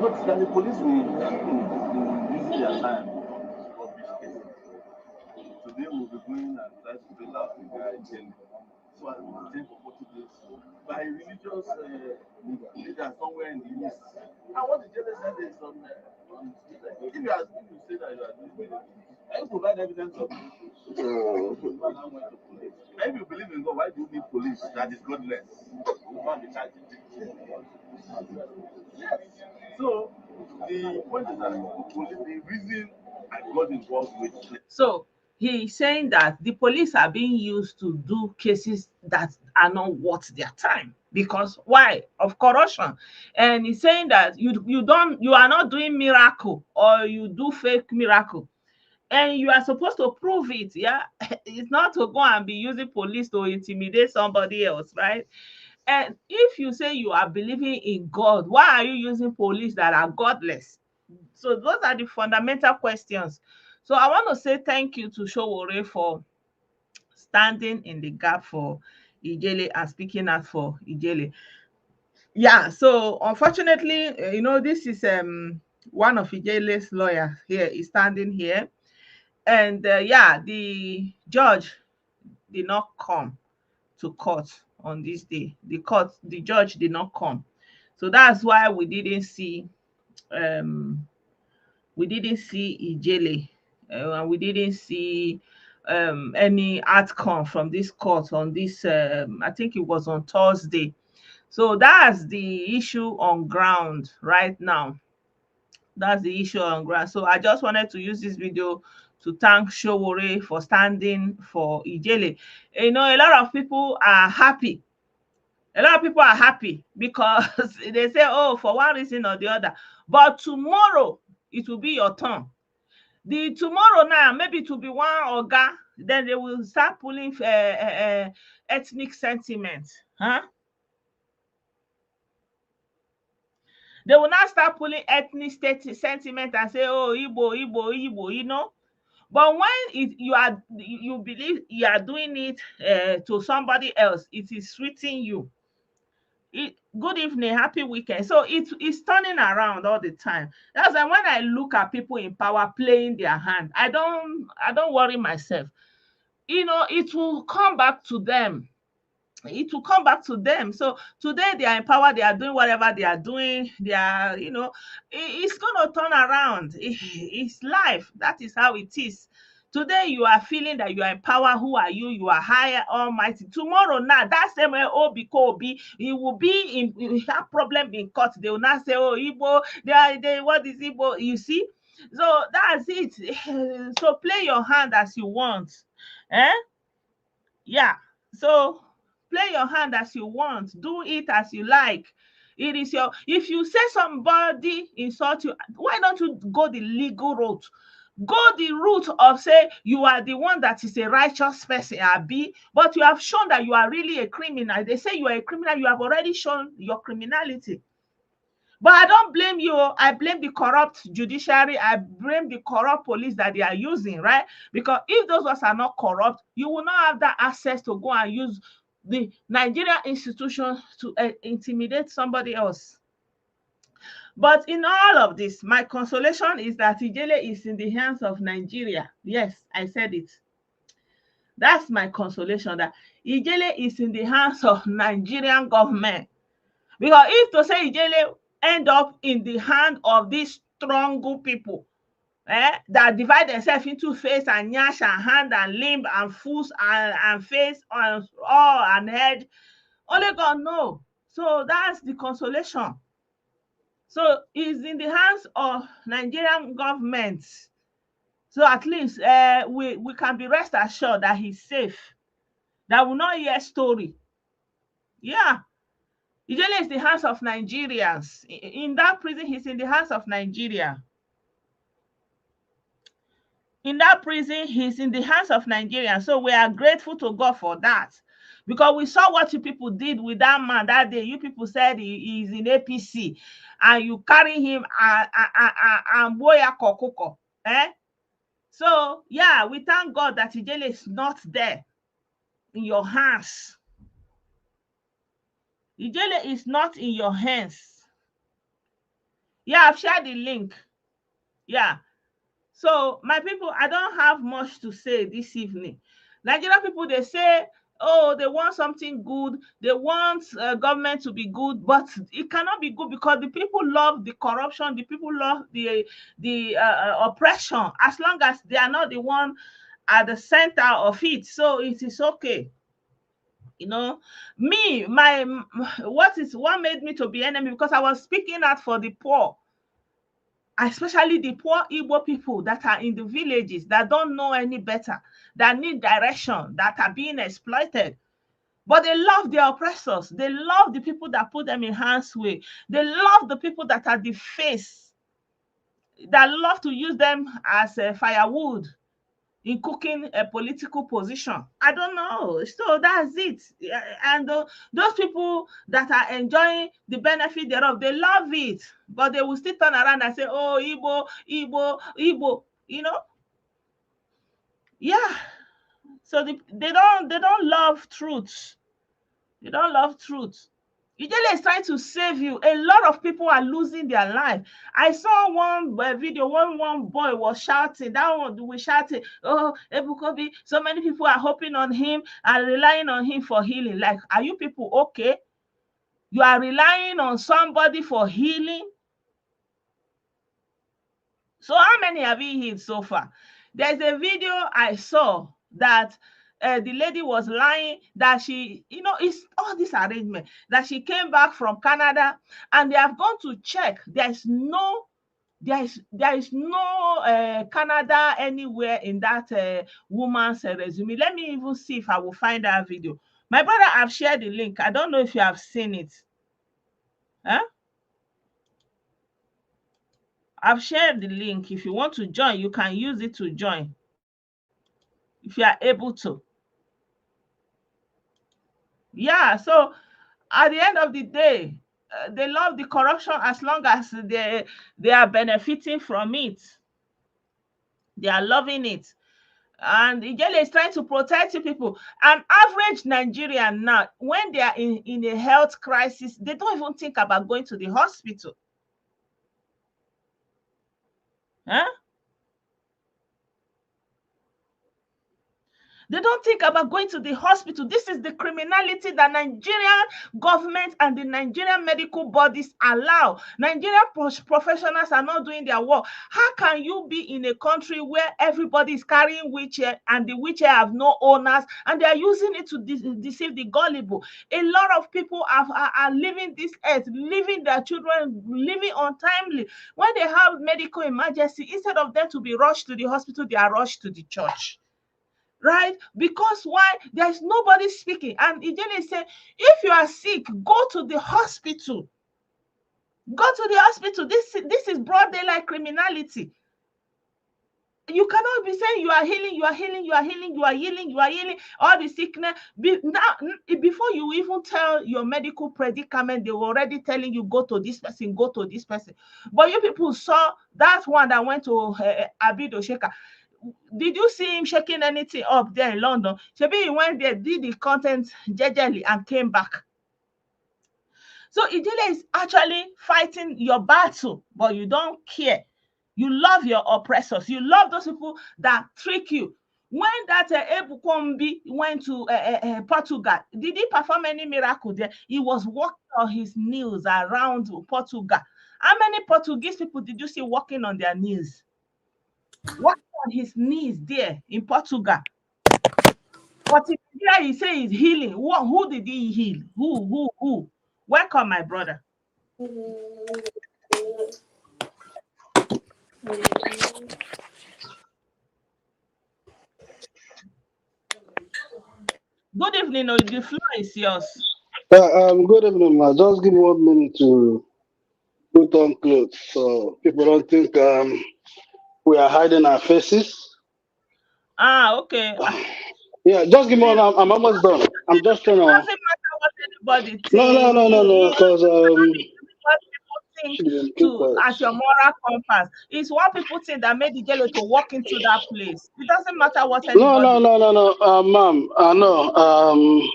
But then the police will use their time on rubbish cases. Today we'll be going and try to bail out the guy Ijele. So I will take for 40 days by religious leader somewhere in the east. And what the Ijele said is on Twitter. If you say that you are doing it, can you provide evidence of it? Man, I went to police. And if you believe in God, why do you need police that is godless? You can't be charging people. Yes. So the point is that the police, the reason I got involved with. So he's saying that the police are being used to do cases that are not worth their time. Because why? Of corruption. And he's saying that you are not doing miracle, or you do fake miracle. And you are supposed to prove it. Yeah. It's not to go and be using police to intimidate somebody else, right? And if you say you are believing in God, why are you using police that are godless? So those are the fundamental questions. So I want to say thank you to Showore for standing in the gap for Ijele and speaking out for Ijele. Yeah, so unfortunately, this is one of Ijele's lawyers here is standing here. And yeah, the judge did not come to court on this day. The judge did not come. So that's why um we didn't see Ijele, and we didn't see any outcome from this court on this. I think it was on Thursday. So that's the issue on ground right now. That's the issue on ground. So I just wanted to use this video to thank Showore for standing for Ijele. A lot of people are happy. A lot of people are happy because they say, oh, for one reason or the other. But tomorrow, it will be your turn. The tomorrow now, maybe it will be one oga, then they will start pulling ethnic sentiment. Huh? They will now start pulling ethnic sentiment and say, oh, Igbo, Igbo, Igbo. But when you believe you are doing it to somebody else, it is treating you. Good evening, happy weekend. So it's turning around all the time. That's why when I look at people in power playing their hand, I don't worry myself. It will come back to them. It will come back to them. So today they are in power, they are doing whatever they are doing. They are, it's gonna turn around. It's life. That is how it is. Today you are feeling that you are in power. Who are you? You are higher, almighty. Tomorrow now, that same way Obi Kobi, it will be in that problem in court. They will not say, oh, Igbo, they what is Igbo? You see? So that's it. So play your hand as you want. Eh? Yeah. So play your hand as you want. Do it as you like. It is your if you say somebody insult you, why don't you go the legal route? Go the route of say you are the one that is a righteous person, Abi, but you have shown that you are really a criminal. They say you are a criminal, you have already shown your criminality. But I don't blame you. I blame the corrupt judiciary. I blame the corrupt police that they are using, right? Because if those ones are not corrupt, you will not have that access to go and use the Nigerian institution to intimidate somebody else. But in all of this, my consolation is that Ijele is in the hands of Nigeria. Yes, I said it. That's my consolation, that Ijele is in the hands of Nigerian government. Because if to say Ijele end up in the hand of these strong good people that divide themselves into face and nyash and hand and limb and foot and face and all and head, only God know. So that's the consolation. So it's in the hands of Nigerian government. So at least we can be rest assured that he's safe. That will not hear story. Yeah. Ijele is the hands of Nigerians. In that prison, he's in the hands of Nigeria. In that prison, he's in the hands of Nigerians. So we are grateful to God for that. Because we saw what you people did with that man that day. You people said he's in APC. And you carry him and Boya Kokoko. So, yeah, we thank God that Ijele is not there in your hands. Ijele is not in your hands. Yeah, I've shared the link. Yeah. So, my people, I don't have much to say this evening. Nigerian people, they say, oh, they want something good. They want government to be good, but it cannot be good because the people love the corruption. The people love the oppression. As long as they are not the one at the center of it, so it is okay. You know, me, my what made me to be enemy because I was speaking out for the poor, especially the poor Igbo people that are in the villages that don't know any better, that need direction, that are being exploited. But they love their oppressors. They love the people that put them in harm's way. They love the people that are the face, that love to use them as a firewood in cooking a political position. I don't know. So that's it. Yeah, and those people that are enjoying the benefit thereof, they love it, but they will still turn around and say, "Oh, Igbo, Igbo, Igbo." You know? Yeah. So they don't love truth. They don't love truth. Ijele is trying to save you. A lot of people are losing their life. I saw one video, one boy was shouting. That one was shouting, "Oh, Ebukobi, so many people are hoping on him and relying on him for healing." Like, are you people okay? You are relying on somebody for healing? So how many have you hit so far? There's a video I saw that the lady was lying that she, it's all this arrangement that she came back from Canada and they have gone to check. There is no Canada anywhere in that woman's resume. Let me even see if I will find that video. My brother, I've shared the link. I don't know if you have seen it. Huh? I've shared the link. If you want to join, you can use it to join if you are able to. Yeah, so at the end of the day, they love the corruption as long as they are benefiting from it. They are loving it. And Ijele is trying to protect you people. An average Nigerian now, when they are in a health crisis, they don't even think about going to the hospital. Huh? They don't think about going to the hospital. This is the criminality that Nigerian government and the Nigerian medical bodies allow. Nigerian professionals are not doing their work. How can you be in a country where everybody is carrying wheelchair and the wheelchair have no owners and they are using it to deceive the gullible? A lot of people are leaving this earth, leaving their children, living untimely. When they have medical emergency, instead of them to be rushed to the hospital, they are rushed to the church. Right? Because why? There's nobody speaking. And Ijele said, if you are sick, go to the hospital. Go to the hospital. This is broad daylight criminality. You cannot be saying you are healing, you are healing, you are healing, you are healing, you are healing all the sickness. Before you even tell your medical predicament, they were already telling you, go to this person, go to this person. But you people saw that one that went to Abido Sheka. Did you see him shaking anything up there in London? Maybe he went there, did the content jejely and came back. So Ijele is actually fighting your battle, but you don't care. You love your oppressors. You love those people that trick you. When that Ebukombi went to Portugal, did he perform any miracle there? He was walking on his knees around Portugal. How many Portuguese people did you see walking on their knees? Walking on his knees there in Portugal. But in Nigeria, he say he's healing. Who did he heal? Who? Welcome, my brother. Good evening. The floor is yours. Good evening, ma. Just give me 1 minute to put on clothes so people don't think we are hiding our faces. Okay. Yeah, just give me one. I'm almost done. I'm just trying It to. doesn't matter what anybody No, no, think. no, no, no. It Because doesn't be what people think keep quiet. as your moral compass. It's what people think that made the jello to walk into that place. It doesn't matter what No, no, anybody. no, no, no. Ma'am, no.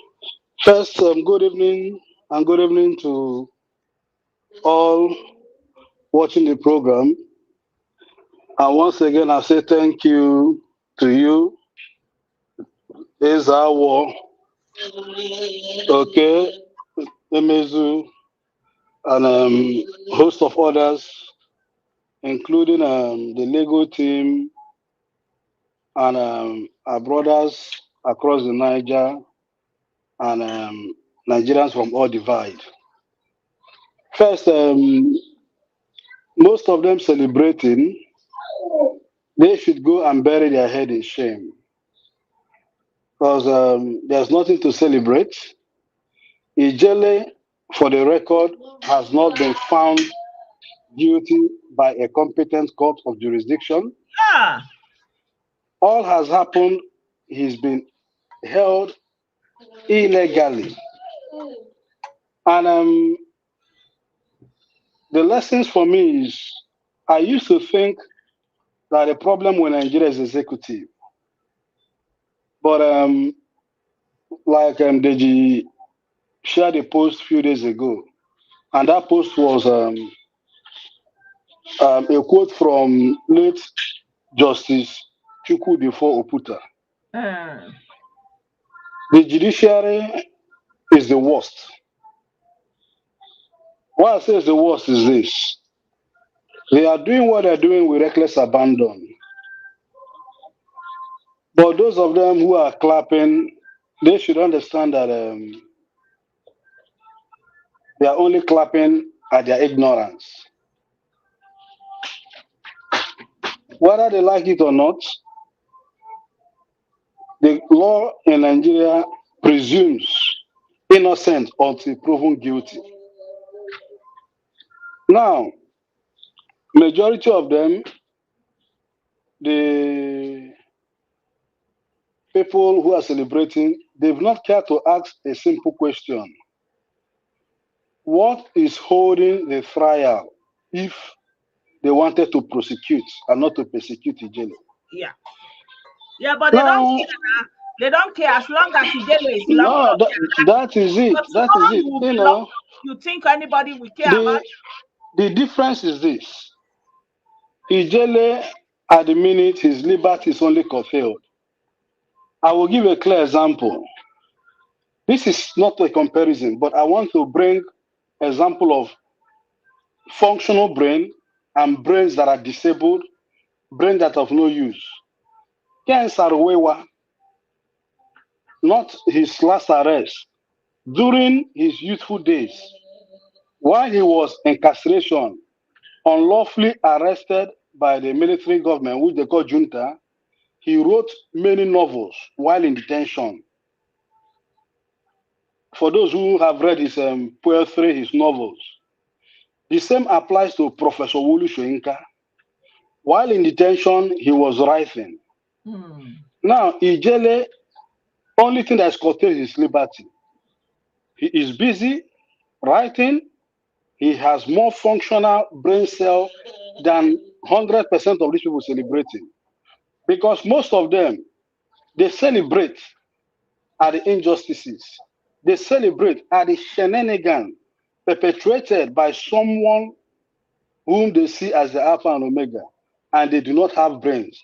First, good evening and good evening to all watching the program. And once again, I say thank you to you, Is Ijele, okay, Emezu, and host of others, including the Lego team and our brothers across the Niger and Nigerians from all divide. First, most of them celebrating, they should go and bury their head in shame because there's nothing to celebrate. Ijele, for the record, has not been found guilty by a competent court of jurisdiction. Yeah. All has happened, he's been held illegally. And the lessons for me is I used to think that the problem with Nigeria is executive. But like Deji shared a post a few days ago, and that post was a quote from late Justice Chukwudifo Oputa. Uh, The judiciary is the worst. Why I say it's the worst is this. They are doing what they're doing with reckless abandon. But those of them who are clapping, they should understand that they are only clapping at their ignorance. Whether they like it or not, the law in Nigeria presumes innocent until proven guilty. Now, majority of them, the people who are celebrating, they've not cared to ask a simple question. What is holding the trial if they wanted to prosecute and not to persecute Ijele? yeah. Yeah, but they don't Now, care now. They don't care as long as Ijele is locked no, up. that is it. But That is tomorrow it. you will You be locked know, up. You think anybody will care about the it? the difference is this. Ijele, at the minute, his liberty is only curtailed. I will give a clear example. This is not a comparison, but I want to bring example of functional brain and brains that are disabled, brain that of no use. Ken Sarowewa, not his last arrest, during his youthful days, while he was incarceration, unlawfully arrested by the military government, which they call junta, he wrote many novels while in detention. For those who have read his poetry, his novels, the same applies to Professor Wulu Shoinka. While in detention, he was writing. Hmm. Now, Ijele, only thing that's curtailed is liberty. He is busy writing. He has more functional brain cell than 100% of these people celebrating. Because most of them, they celebrate at the injustices. They celebrate at the shenanigan perpetrated by someone whom they see as the Alpha and Omega, and they do not have brains.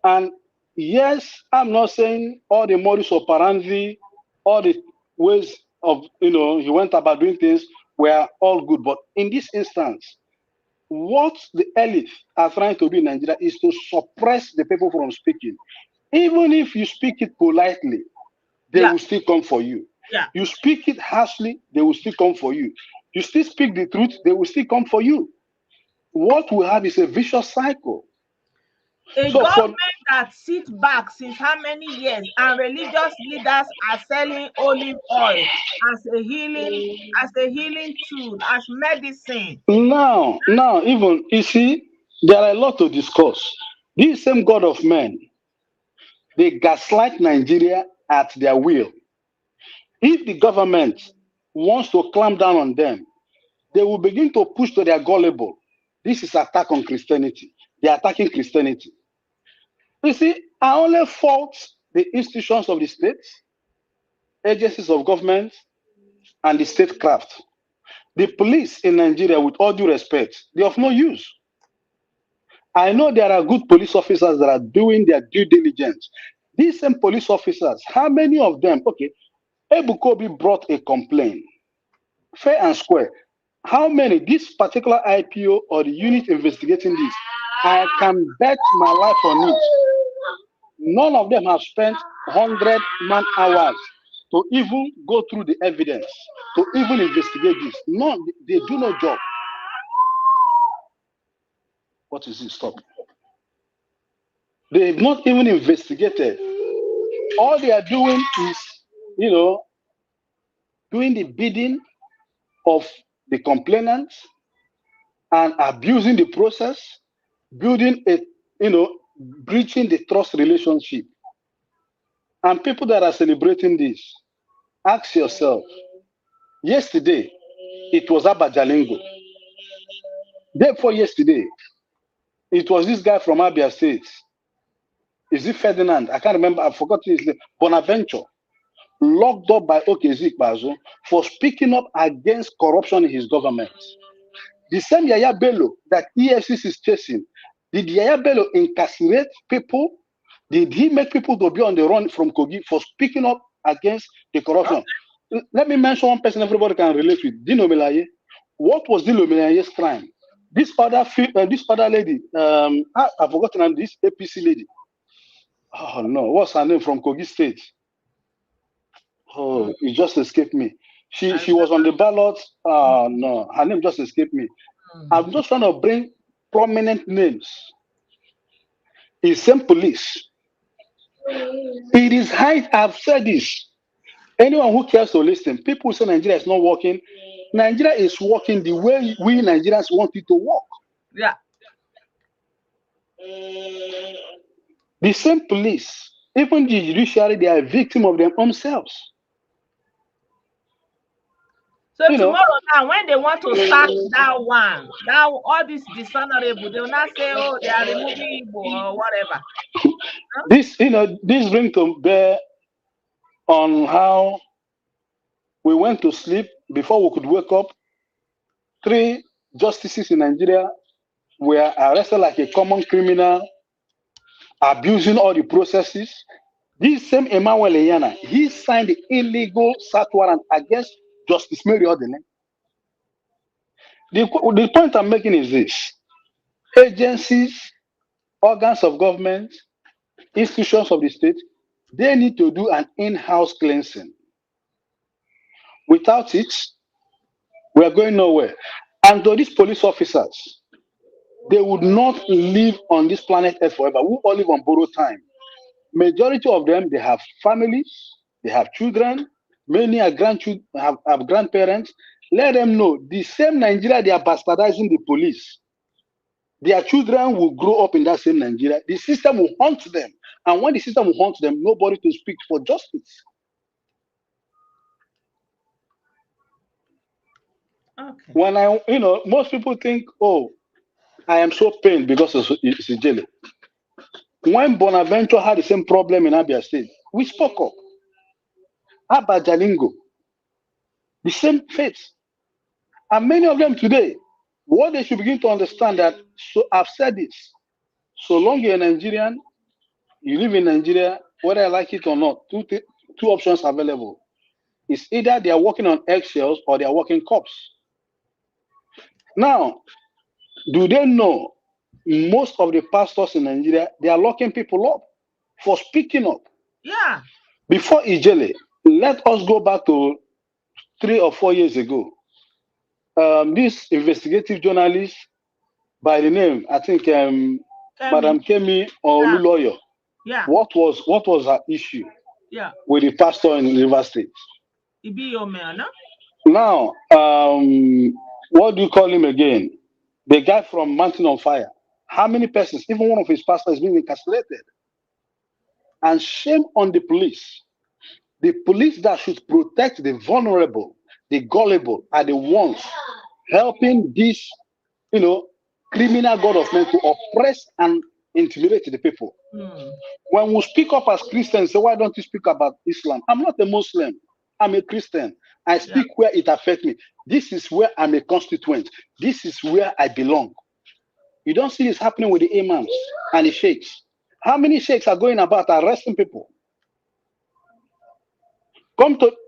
And yes, I'm not saying all the modus operandi, all the ways of, he went about doing things were all good. But in this instance, what the elite are trying to do in Nigeria is to suppress the people from speaking. Even if you speak it politely, they Yeah, will still come for you. yeah. You speak it harshly, they will still come for you. You still speak the truth, they will still come for you. What we have is a vicious cycle. A So for government that sits back since how many years and religious leaders are selling olive oil as a healing tool, as medicine. now, even you see, there are a lot to discuss. This same God of men, they gaslight Nigeria at their will. If the government wants to clamp down on them, they will begin to push to their gullible. This is attack on Christianity. They are attacking Christianity. You see, I only fault the institutions of the state, agencies of government, and the statecraft. The police in Nigeria, with all due respect, they're of no use. I know there are good police officers that are doing their due diligence. These same police officers, how many of them? Okay, Ebukobi brought a complaint, fair and square. How many? This particular IPO or the unit investigating this, I can bet my life on it. None of them have spent 100 man hours to even go through the evidence, to even investigate this. None, they do no job. What is it? Stop. They've not even investigated. All they are doing is, doing the bidding of the complainants and abusing the process, building a, breaching the trust relationship. And people that are celebrating this, ask yourself, yesterday, it was Abajalingo. Day before yesterday, it was this guy from Abia State. Is it Ferdinand? I can't remember. I forgot his name. Bonaventure, locked up by Okezie Ikpeazu for speaking up against corruption in his government. The same Yaya Bello that EFCC is chasing, did Yaya Bello incarcerate people? Did he make people to be on the run from Kogi for speaking up against the corruption? Let me mention one person everybody can relate with, Dino Melaye. What was Dino Melaye's crime? This other lady, I've forgotten her name, this APC lady. Oh no, what's her name from Kogi State? Oh, it just escaped me. She was on the ballot. No, her name just escaped me. I'm just trying to bring prominent names. It's same police. It is high. I've said this. Anyone who cares to listen, people say Nigeria is not working. Nigeria is working the way we Nigerians want it to work. Yeah. The same police, even the judiciary, they are a victim of their own selves. So tomorrow now, when they want to sack that one, all this dishonorable, they will not say, oh, they are removing Igbo or whatever. This brings to bear on how we went to sleep before we could wake up. 3 justices in Nigeria were arrested like a common criminal, abusing all the processes. This same Emmanuel Eyana, he signed the illegal search warrant against Justice Mary Odene. The point I'm making is this: agencies, organs of government, institutions of the state, they need to do an in-house cleansing. Without it, we are going nowhere. And to these police officers, they would not live on this planet Earth forever. We all live on borrowed time. Majority of them, they have families, they have children, many are grandchildren, have grandparents. Let them know the same Nigeria they are bastardizing the police. Their children will grow up in that same Nigeria. The system will haunt them. And when the system will haunt them, nobody to speak for justice. Okay. When most people think, oh, I am so pained because of Is Ijele. When Bonaventure had the same problem in Abia State, we spoke up. Abajalingo, the same fate. And many of them today, what they should begin to understand that, so I've said this, so long you're a Nigerian, you live in Nigeria, whether I like it or not, two options available. It's either they are working on eggshells or they are working cops. Now, do they know most of the pastors in Nigeria, they are locking people up for speaking up? Yeah. Before Ijele, let us go back to 3 or 4 years ago. This investigative journalist by the name, I think, Madam Kemi or Oluloyo. Yeah. What was her issue? Yeah. With the pastor in River State? Now, what do you call him again? The guy from Mountain on Fire. How many persons, even one of his pastors, is being incarcerated? And shame on the police. The police that should protect the vulnerable, the gullible, are the ones helping this, criminal god of men to oppress and intimidate the people. When we speak up as Christians, say, why don't you speak about Islam? I'm not a Muslim. I'm a Christian. I speak where it affects me. This is where I'm a constituent. This is where I belong. You don't see this happening with the imams and the sheikhs. How many sheikhs are going about arresting people?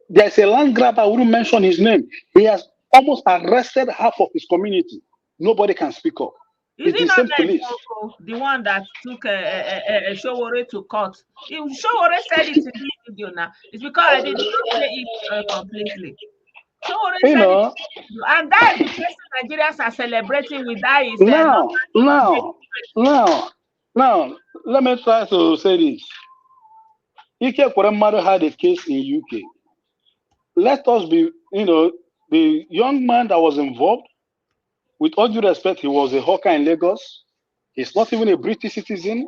There's a land grabber, I wouldn't mention his name. He has almost arrested half of his community. Nobody can speak up. Is It's it the not same like police. Boko, the one that took Showore to court? Showore said it in the video now. It's because I did not play it completely. Showore You said it, know, and that's the person Nigerians are celebrating with that is now, let me try to say this. Ike Kweremadu had a case in UK. Let us be, the young man that was involved, with all due respect, he was a hawker in Lagos. He's not even a British citizen,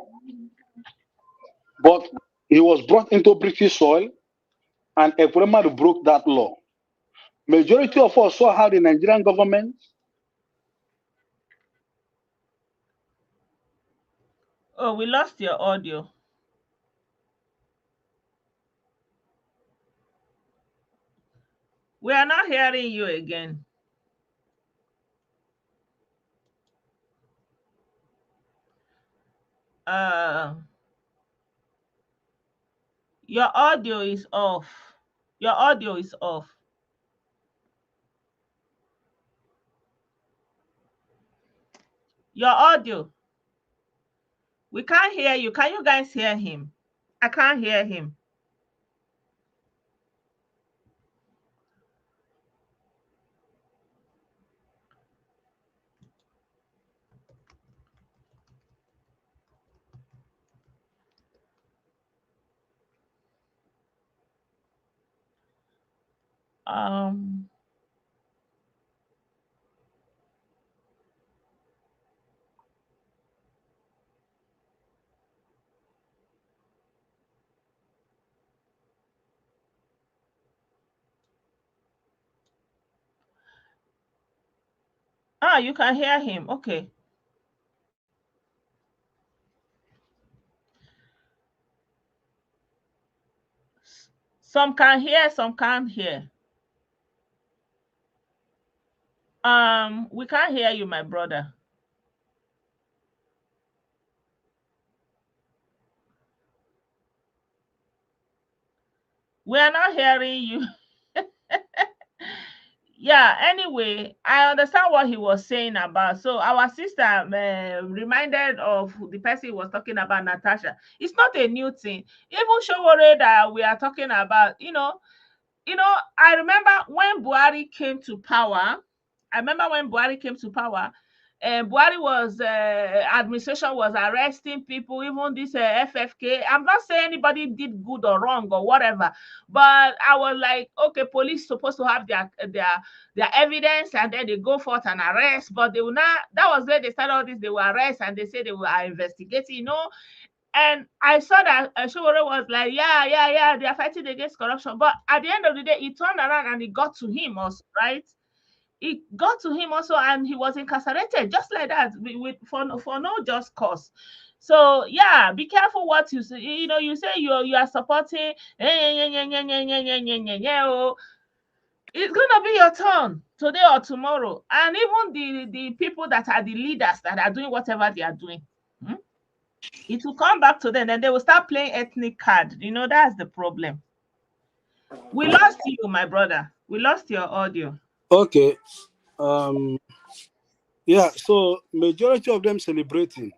but he was brought into British soil, and Ekweremadu broke that law. Majority of us saw how the Nigerian government. Oh, we lost your audio. We are not hearing you again. Your audio is off. Your audio is off. Your audio. We can't hear you. Can you guys hear him? I can't hear him. You can hear him. Okay. Some can hear, some can't hear. We can't hear you, my brother. We are not hearing you. Yeah, anyway, I understand what he was saying about. So our sister reminded of the person he was talking about, Natasha. It's not a new thing. Even Showore that we are talking about, I remember when Buhari came to power. Buhari was administration was arresting people, even this FFK. I'm not saying anybody did good or wrong or whatever, but I was like, okay, police supposed to have their evidence, and then they go forth and arrest, but they will not. That was where they started all this. They will arrest and they say they were investigating, And I saw that Showore was like, yeah, they are fighting against corruption. But at the end of the day, it turned around and it got to him also, right? It got to him also, and he was incarcerated just like that for no just cause. So yeah, be careful what you say. You say you are supporting. It's gonna be your turn today or tomorrow, and even the people that are the leaders that are doing whatever they are doing. It will come back to them and they will start playing ethnic card. That's the problem. We lost you, my brother. We lost your audio. Okay. Yeah, so majority of them celebrating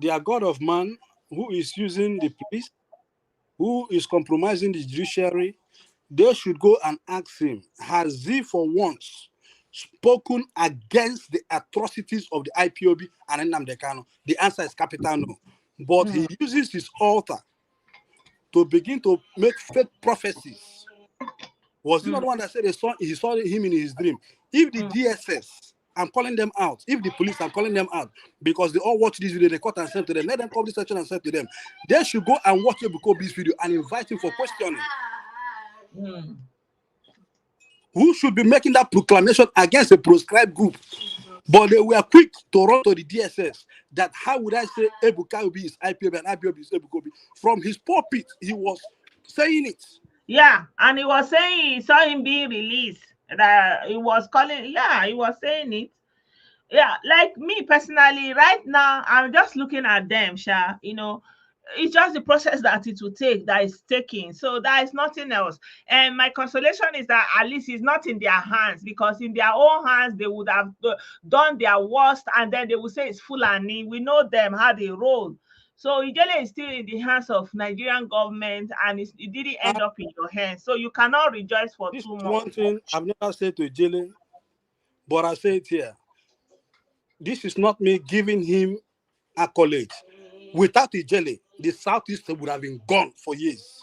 their God of man who is using the police, who is compromising the judiciary. They should go and ask him, has he for once spoken against the atrocities of the IPOB and Nnamdi Kanu? The answer is capital no. But he uses his altar to begin to make fake prophecies. Was he not the one that said he saw him in his dream? If the DSS, I'm calling them out. If the police, I'm calling them out because they all watch this video, they cut and send to them. Let them come this section and send to them. They should go and watch Ebukobi's video and invite him for questioning. Who should be making that proclamation against a proscribed group? But they were quick to run to the DSS that how would I say Ebuka is IPOB and IPOB is Ebukobi? From his pulpit, he was saying it. Yeah, and he was saying he saw him being released. That he was calling. Yeah, he was saying it. Yeah, like me personally, right now, I'm just looking at them, Sha. It's just the process that it will take that is taking. So that is nothing else. And my consolation is that at least it's not in their hands, because in their own hands they would have done their worst, and then they will say it's Fulani. We know them how they roll. So Ijele is still in the hands of Nigerian government, and it didn't And end up in your hands. So you cannot rejoice for this too is much. one thing I've never said to Ijele, but I say it here. This is not me giving him accolades. Without Ijele, the Southeast would have been gone for years.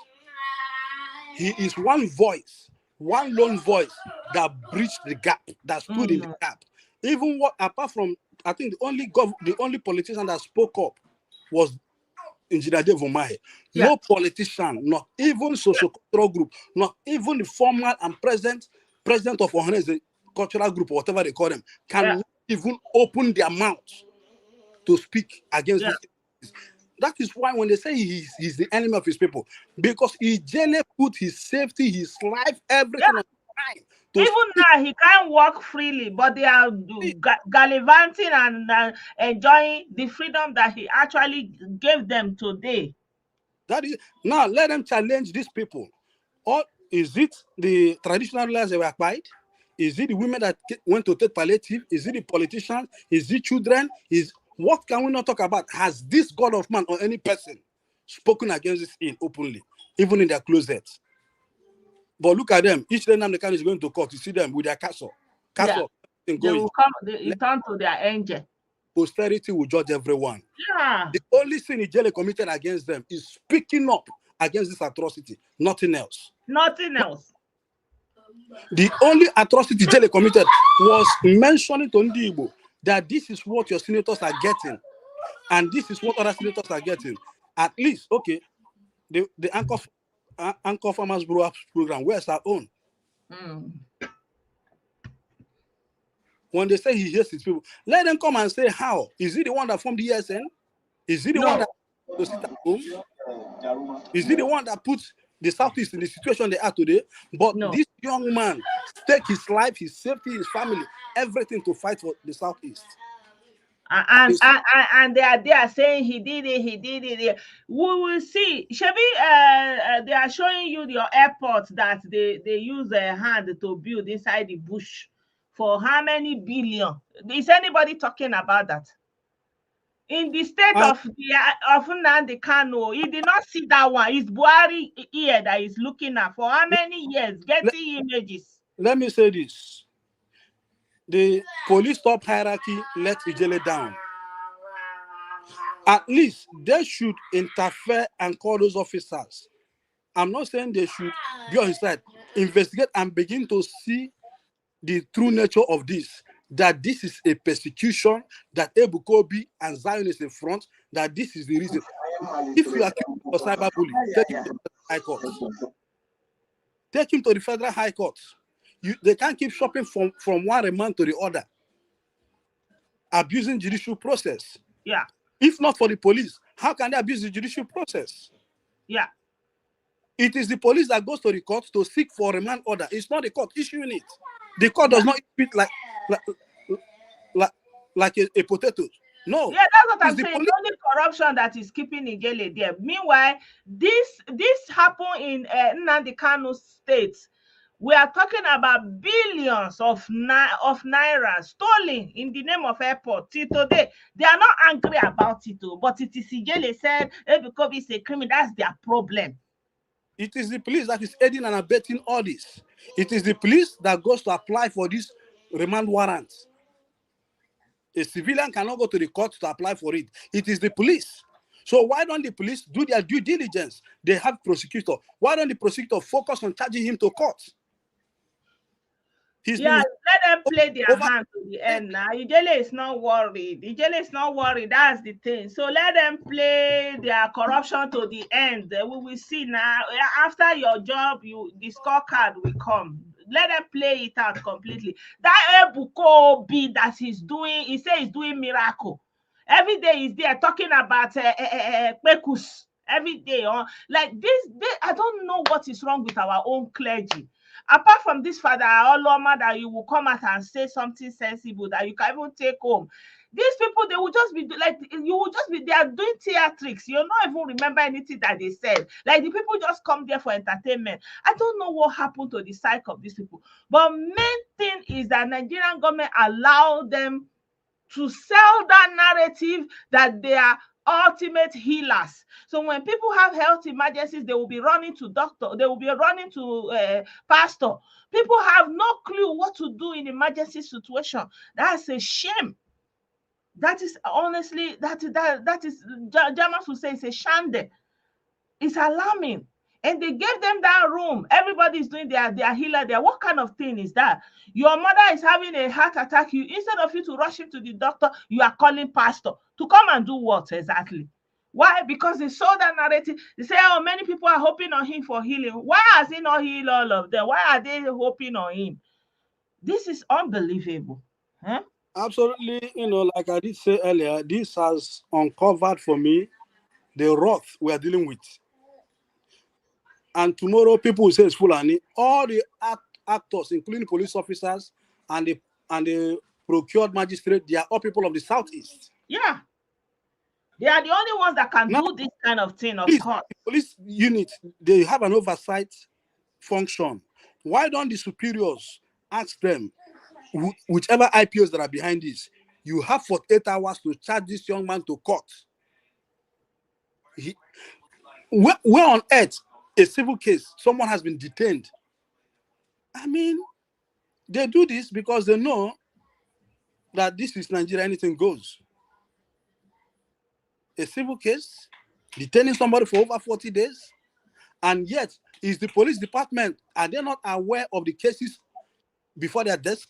He is one voice, one lone voice that bridged the gap, that stood in the gap. Even what, apart from, I think the only politician that spoke up was Engineer Dave Umahi. Yeah, No politician, not even socio-cultural group, not even the former and president of Ohanese cultural group, or whatever they call them, yeah, can even open their mouth to speak against yeah. this. That is why when they say he's the enemy of his people, because Ijele put his safety, his life, Yeah. everything on the line to Even speak. now, he can't walk freely, but they are gallivanting and enjoying the freedom that he actually gave them today. That is, now let them challenge these people. Or is it the traditional rulers that were acquired? Is it the women that went to take palliative? Is it the politicians? Is it children? Is what can we not talk about? Has this God of man or any person spoken against this in openly, even in their closets? But look at them. Each time the is going to court, you see them with their castle. Yeah, Thing they going. will come, they turn to their angel. Posterity will judge everyone. Yeah, The only sin Ijele committed against them is speaking up against this atrocity, nothing else. nothing else. The only atrocity Ijele committed was mentioning to Ndi Igbo that this is what your senators are getting, and this is what other senators are getting. At least, okay, the Anchor Farmers Brew program, where's our own? Mm. When they say he hates his people, let them come and say how. Is he the one that formed the ESN? Is he the one No, that to sit at home? Is he the one that put the Southeast in the situation they are today? But no. this young man stake his life, his safety, his family, everything to fight for the Southeast. And they are saying he did it, he did it. We will see. Shebi, they are showing you your airport that they use a hand to build inside the bush for how many billion? Is anybody talking about that? In the state And of Nnamdi Kanu, he did not see that one. It's Buhari here that he's looking at for how many years, getting images. let me say this. The police top hierarchy let Ijele down. At least they should interfere and call those officers. I'm not saying they should be on his side. Investigate and begin to see the true nature of this. That this is a persecution, that Ebu Kobi and Zion is in front, that this is the reason. If you are accused of cyberbullying, take him to the High Court. Take him to the Federal High Court. They can't keep shopping from one remand to the other, abusing judicial process. Yeah, If not for the police, how can they abuse the judicial process? yeah. It is the police that goes to the court to seek for a remand order. It's not the court issuing it. The court does not issue it like a potato. No. Yeah, that's what I'm It's the saying. police. The only corruption that is keeping Ijele there. Meanwhile, this happened in Nnamdi Kanu state. We are talking about billions of naira stolen in the name of airport. Till today, they are not angry about it, but it is Ijele said because it's a criminal. That's their problem. It is the police that is aiding and abetting all this. It is the police that goes to apply for this remand warrant. A civilian cannot go to the court to apply for it. It is the police. So why don't the police do their due diligence? They have prosecutor. Why don't the prosecutor focus on charging him to court? His Yeah, name is let them play their over. hand to the end now. Ijele is not worried. Ijele is not worried. That's the thing. So let them play their corruption to the end. We will see now. After your job, the scorecard will come. Let them play it out completely. That Ebuko B that he's doing, he says he's doing miracle. Every day he's there talking about Pekus. every day. Like this, I don't know what is wrong with our own clergy. Apart from this Father Oloma that you will come out and say something sensible that you can even take home. These people, they will just be like, you will just be, they are doing theatrics. You'll not even remember anything that they said. Like the people just come there for entertainment. I don't know what happened to the psyche of these people. But main thing is that Nigerian government allow them to sell that narrative that they are ultimate healers. So when people have health emergencies, they will be running to doctor, they will be running to pastor. People have no clue what to do in emergency situation. That's a shame. That is honestly, that is, Germans will say it's a shande. It's alarming. And they gave them that room. Everybody's doing their healer there. What kind of thing is that? Your mother is having a heart attack. You, instead of you to rush him to the doctor, you are calling pastor to come and do what exactly? Why? Because they saw that narrative. They say, oh, many people are hoping on him for healing. Why has he not healed all of them? Why are they hoping on him? This is unbelievable. Huh? Absolutely, like I did say earlier, this has uncovered for me the wrath we are dealing with. And tomorrow, people will say it's Fulani. All the actors, including police officers and the procured magistrate, they are all people of the Southeast. Yeah. They are the only ones that can do this kind of thing, of course. The police unit, they have an oversight function. Why don't the superiors ask them, whichever IPOs that are behind this, you have 48 hours to charge this young man to court? Where on earth a civil case, someone has been detained? I mean, they do this because they know that this is Nigeria, anything goes. A civil case, detaining somebody for over 40 days, and yet is the police department, are they not aware of the cases before their desk?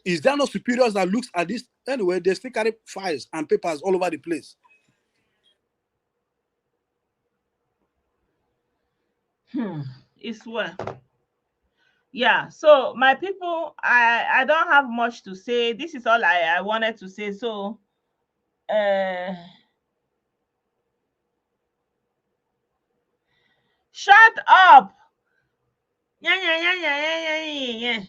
Is there no superiors that looks at this? Anyway, they still carry files and papers all over the place. It's well. Yeah, so my people, I don't have much to say. This is all I wanted to say. So shut up. Yeah.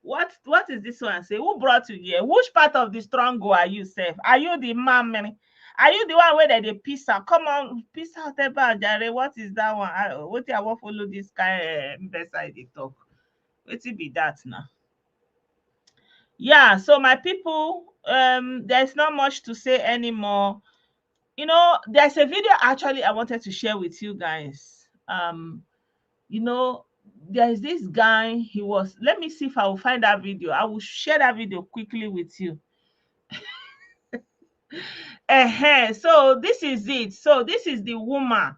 What is this one say? Who brought you here? Which part of the strong go are you, Seth? Are you the man? Are you the one where they peace out? Come on, peace out about Jare. What is that one? What I want follow this guy beside the talk? What it be that now? Yeah, so my people, there's not much to say anymore. There's a video actually I wanted to share with you guys. There's this guy. He was, let me see if I will find that video. I will share that video quickly with you. So this is it. So this is the woman.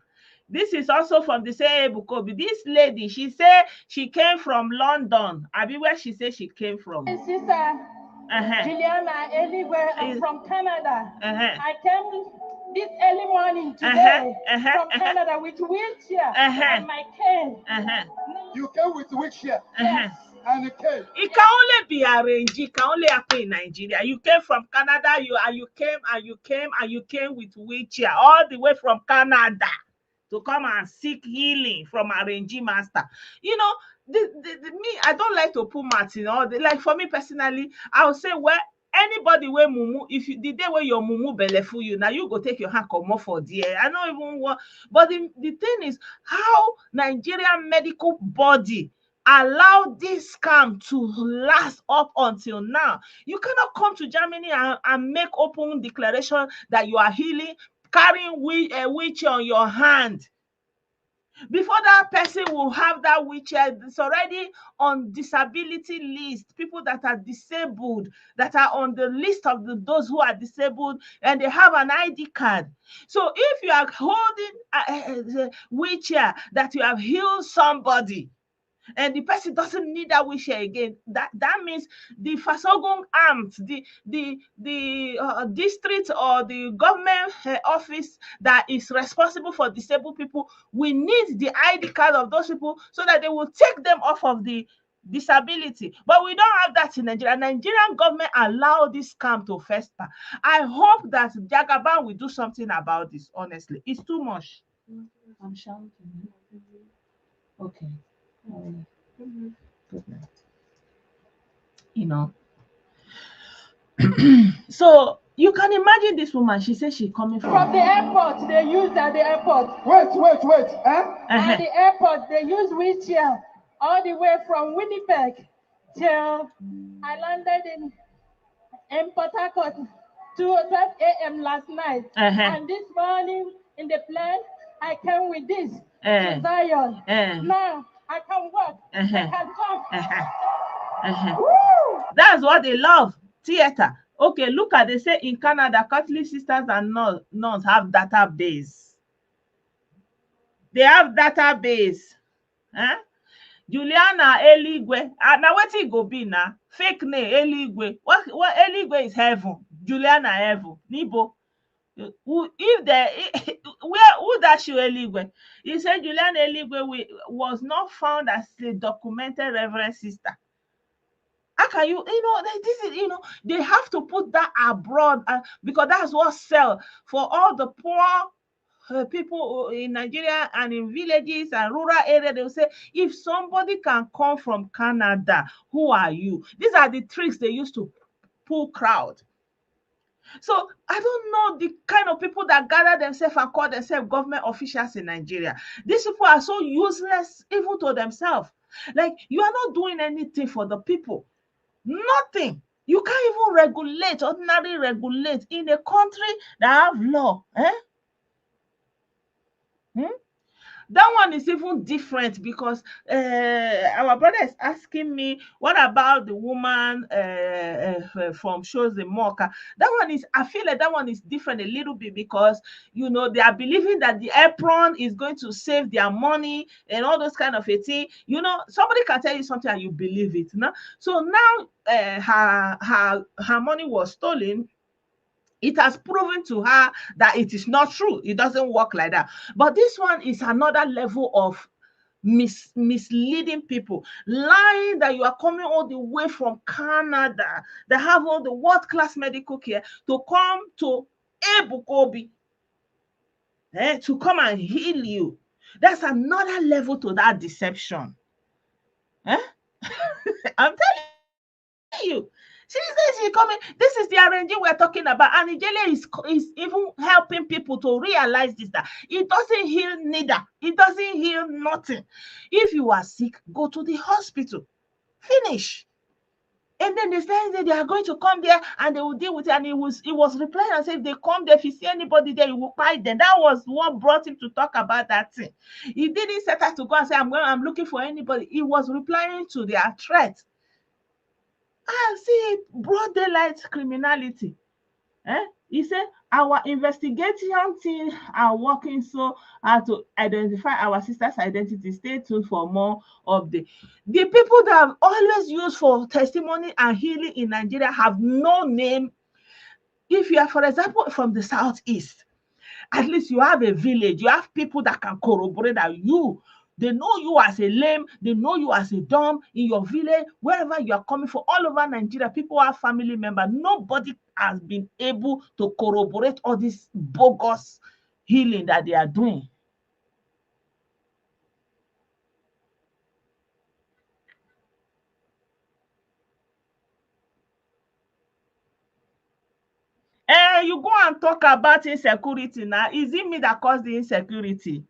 This is also from the same Bukobi. This lady, she said she came from London. I mean, where she said she came from. My sister, Juliana, anywhere. I'm from Canada. I came this early morning today from Canada with wheelchair and my cane. You came with wheelchair? Yes. And a cane? It can only be arranged. It can only happen in Nigeria. You came from Canada, you came with wheelchair all the way from Canada to come and seek healing from a arranging master. Me, I don't like to put maths in all the, like, for me personally, I would say, well, anybody where mumu, if you, the day where your mumu belefu you, now you go take your hand come off for there. I don't even want, but the thing is how Nigerian medical body allow this scam to last up until now. You cannot come to Germany and make open declaration that you are healing, carrying a wheelchair on your hand. Before that person will have that wheelchair, it's already on disability list. People that are disabled, that are on the list of those who are disabled, and they have an ID card. So if you are holding a wheelchair that you have healed somebody, and the person doesn't need that wheelchair again, that means the Fasogun Amt, the district or the government office that is responsible for disabled people, we need the ID card of those people so that they will take them off of the disability. But we don't have that in Nigeria. Nigerian government allow this scam to fester. I hope that Jagaban will do something about this, honestly. It's too much. I'm shouting. Okay. Good night. You know. So you can imagine this woman. She says she's coming From the airport, they use at the airport. Wait. At the airport, they use wheelchair all the way from Winnipeg till I landed in Port Harcourt 12 a.m. last night. And this morning in the plane, I came with this to Zion. Now I can walk. I can talk. That's what they love. Theater. Okay, look at, they say in Canada, Catholic sisters and nuns have database. They have database. Huh? Juliana Eligwe. Now what it go be now? Fake name Eligwe. What Eligwe is heaven? Juliana heaven. Nibo. Who that show Eligwe? He said Juliana Eligwe was not found as a documented reverend sister. How can you, this is, they have to put that abroad because that's what sell for all the poor people in Nigeria and in villages and rural areas. They will say, if somebody can come from Canada, who are you? These are the tricks they used to pull crowd. So I don't know the kind of people that gather themselves and call themselves government officials in Nigeria. These people are so useless even to themselves. Like, you are not doing anything for the people. Nothing. You can't even ordinarily regulate in a country that have law. That one is even different because our brother is asking me, what about the woman from Shows the Mocha? That one is, I feel like that one is different a little bit because, they are believing that the apron is going to save their money and all those kind of a thing. Somebody can tell you something and you believe it. No? So now her money was stolen. It has proven to her that it is not true. It doesn't work like that. But this one is another level of misleading people, lying that you are coming all the way from Canada, that have all the world-class medical care, to come to Ebukobi, to come and heal you. That's another level to that deception. I'm telling you. She says she's coming. This is the arranging we're talking about. And Ijele is even helping people to realize this, that it doesn't heal neither. It doesn't heal nothing. If you are sick, go to the hospital. Finish. And then they say that they are going to come there and they will deal with it. And it was replying and said, if they come there, if you see anybody there, you will fight them. That was what brought him to talk about that thing. He didn't set out to go and say, I'm looking for anybody. He was replying to their threat. I see broad daylight criminality. He said, our investigation team are working so hard to identify our sister's identity. Stay tuned for more of the people that have always used for testimony and healing in Nigeria have no name. If you are, for example, from the southeast, at least you have a village, you have people that can corroborate that they know you as a lame, they know you as a dumb in your village, wherever you are coming from, all over Nigeria, people have family members. Nobody has been able to corroborate all this bogus healing that they are doing. You go and talk about insecurity now. Is it me that caused the insecurity?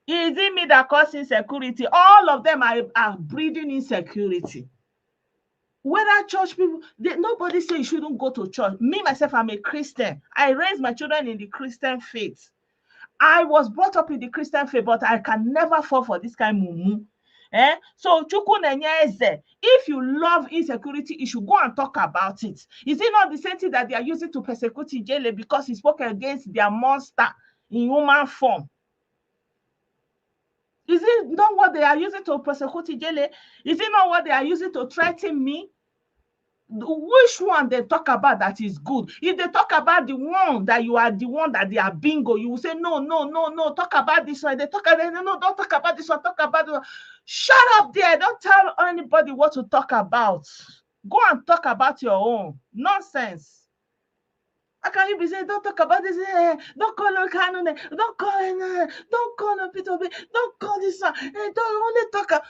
Is it me that caused insecurity? All of them are breeding insecurity. Whether church people, nobody say you shouldn't go to church. Me, myself, I'm a Christian. I raised my children in the Christian faith. I was brought up in the Christian faith, but I can never fall for this kind of mumu. So if you love insecurity, you should go and talk about it. Is it not the same thing that they are using to persecute Ijele because he spoke against their monster in human form? Is it not what they are using to persecute Ijele? Is it not what they are using to threaten me? which one they talk about that is good? If they talk about the one that you are the one that they are bingo, you will say no, no, no, no. Talk about this one. They talk about no, no. Don't talk about this one. Talk about this one. Shut up there. Don't tell anybody what to talk about. Go and talk about your own nonsense. How can you be saying don't talk about this? Don't call on Canon. Don't call him. Don't call on Peter. Don't call this one. Don't only talk.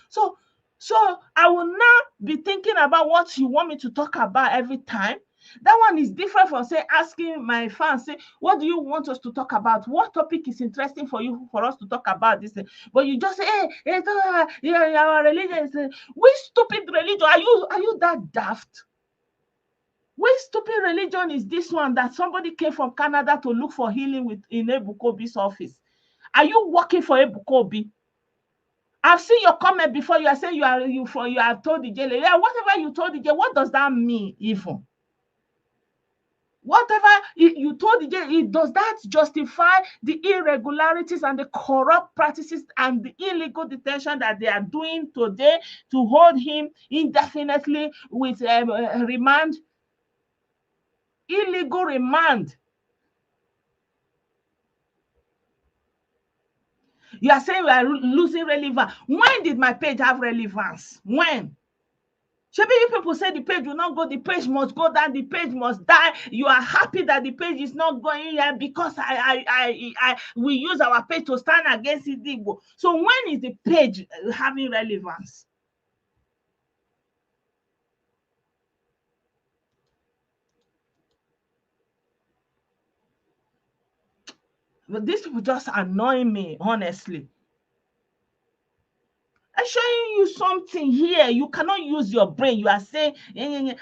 So I will now be thinking about what you want me to talk about every time. That one is different from say asking my fans, say, what do you want us to talk about? What topic is interesting for you for us to talk about this thing? But you just say, our religion is which stupid religion? Are you that daft? Which stupid religion is this one that somebody came from Canada to look for healing in Ebukobi's office? Are you working for Ebukobi? I've seen your comment before. You are saying you have told Ijele. Yeah, whatever you told Ijele, what does that mean even? Whatever you told Ijele, does that justify the irregularities and the corrupt practices and the illegal detention that they are doing today to hold him indefinitely with remand? Illegal remand. You are saying we are losing relevance. When did my page have relevance? When? Maybe you people say the page will not go, the page must go down, the page must die. You are happy that the page is not going here because we use our page to stand against Igbo. So when is the page having relevance? But these people just annoy me, honestly. I'm showing you something here. You cannot use your brain. You are saying,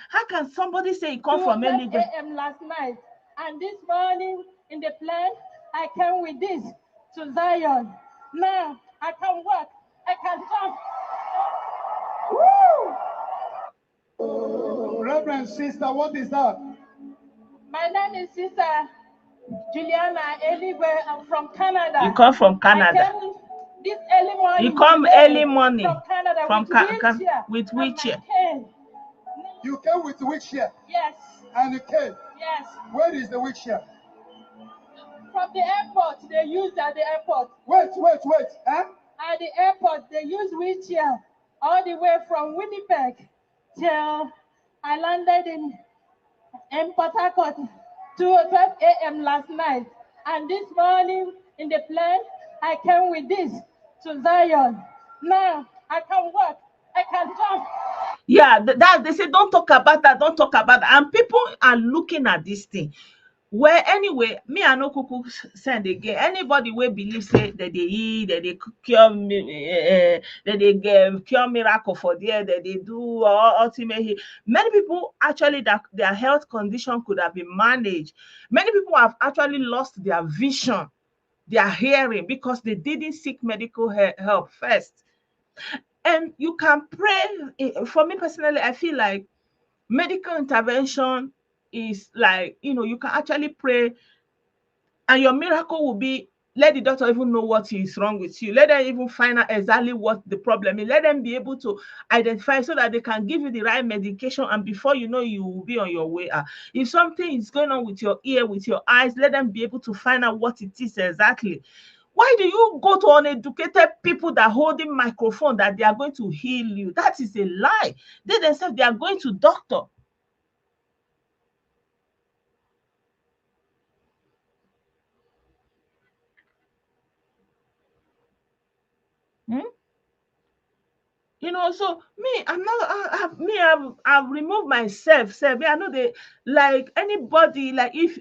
how can somebody say it come from 12 a.m. last night, and this morning in the plane, I came with this to Zion. Now I can walk, I can jump. Oh, Reverend Sister, what is that? My name is Sister Juliana Eligwe. I'm from Canada. You come from Canada. I came this early morning. You come early morning from Canada with wheelchair. You came with wheelchair? Yes. And you came? Yes. Where is the wheelchair? From the airport, they used at the airport. Wait. Huh? At the airport, they used wheelchair all the way from Winnipeg till I landed in Port Harcourt 12 a.m. last night. And this morning in the plane, I came with this to Zion. Now I can walk, I can jump. Yeah, that they say don't talk about that, don't talk about that. And people are looking at this thing. Well, anyway, me I no kuku send again. Anybody wey believe say that they eat, that they cure that they get cure miracle for there, that they do ultimately. Many people actually that their health condition could have been managed. Many people have actually lost their vision, their hearing because they didn't seek medical help first. And you can pray. For me personally, I feel like medical intervention is like, you can actually pray and your miracle will be let the doctor even know what is wrong with you. Let them even find out exactly what the problem is. Let them be able to identify so that they can give you the right medication. And before you know, you will be on your way out. If something is going on with your ear, with your eyes, let them be able to find out what it is exactly. Why do you go to uneducated people that holding microphone that they are going to heal you? That is a lie. They themselves, they are going to doctor. Hmm? So me, I'm not. I've removed myself. Self. I know they like anybody. Like if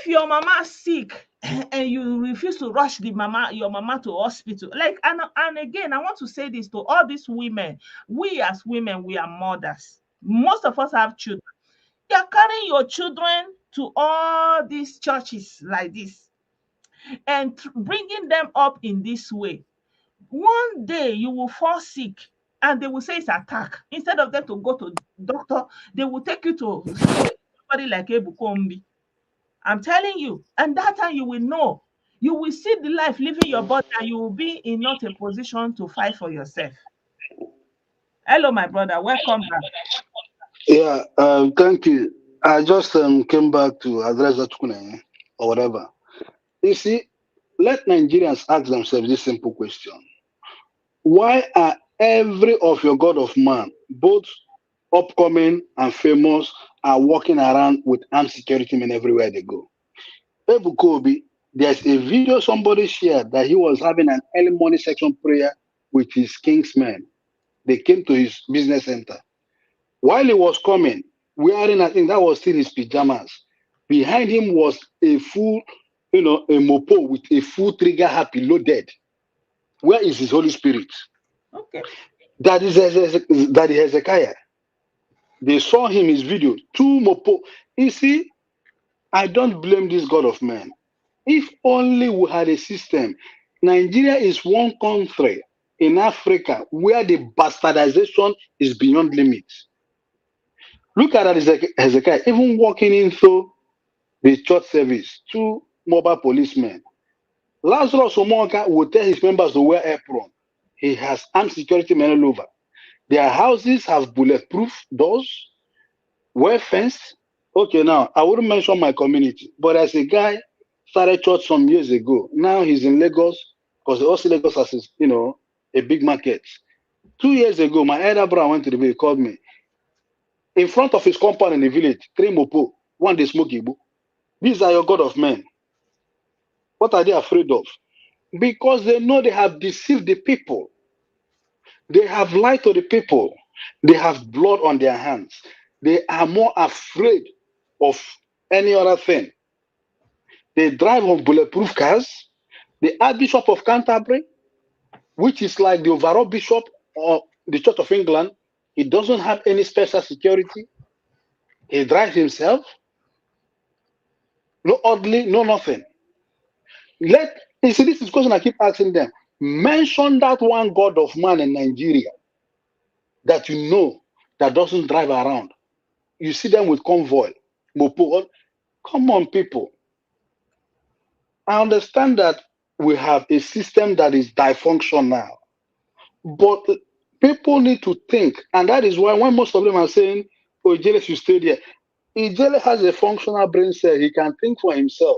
your mama sick and you refuse to rush your mama to hospital, like and again, I want to say this to all these women. We as women, we are mothers. Most of us have children. You are carrying your children to all these churches like this and bringing them up in this way. One day you will fall sick and they will say it's attack. Instead of them to go to doctor, they will take you to somebody like Ebukombi. I'm telling you. And that time you will know. You will see the life leaving your body and you will be in not a position to fight for yourself. Hello, my brother. Welcome back. Yeah, thank you. I just came back to address that question, or whatever. You see, let Nigerians ask themselves this simple question: why are every of your God of man, both upcoming and famous, are walking around with armed security men everywhere they go? Ebukobi, there's a video somebody shared that he was having an early morning section prayer with his kingsmen. They came to his business center. While he was coming, wearing, I think that was still his pajamas, behind him was a full, a mopo with a full trigger happy loaded. Where is his Holy Spirit? Okay. That is Hezekiah. They saw him his video. Two mopo. You see, I don't blame this God of man. If only we had a system. Nigeria is one country in Africa where the bastardization is beyond limits. Look at that Hezekiah, even walking into the church service, two mobile policemen. Lazarus Omonka will tell his members to wear apron. He has armed security men all over. Their houses have bulletproof doors, well fenced. Okay, now I wouldn't mention my community, but as a guy started church some years ago, now he's in Lagos because they also Lagos has a big market. 2 years ago, my elder brother went to the village, called me. In front of his compound in the village, three mopo, one they smoke igbo. These are your God of men. What are they afraid of? Because they know they have deceived the people. They have lied to the people. They have blood on their hands. They are more afraid of any other thing. They drive on bulletproof cars. The Archbishop of Canterbury, which is like the overall bishop of the Church of England, he doesn't have any special security. He drives himself. No oddly, no nothing. You see, this is the question I keep asking them. Mention that one God of man in Nigeria that you know that doesn't drive around. You see them with convoy, mopo. Come on, people. I understand that we have a system that is dysfunctional, but people need to think, and that is why when most of them are saying, "Oh, Ijele should stay there," Ijele has a functional brain cell. He can think for himself.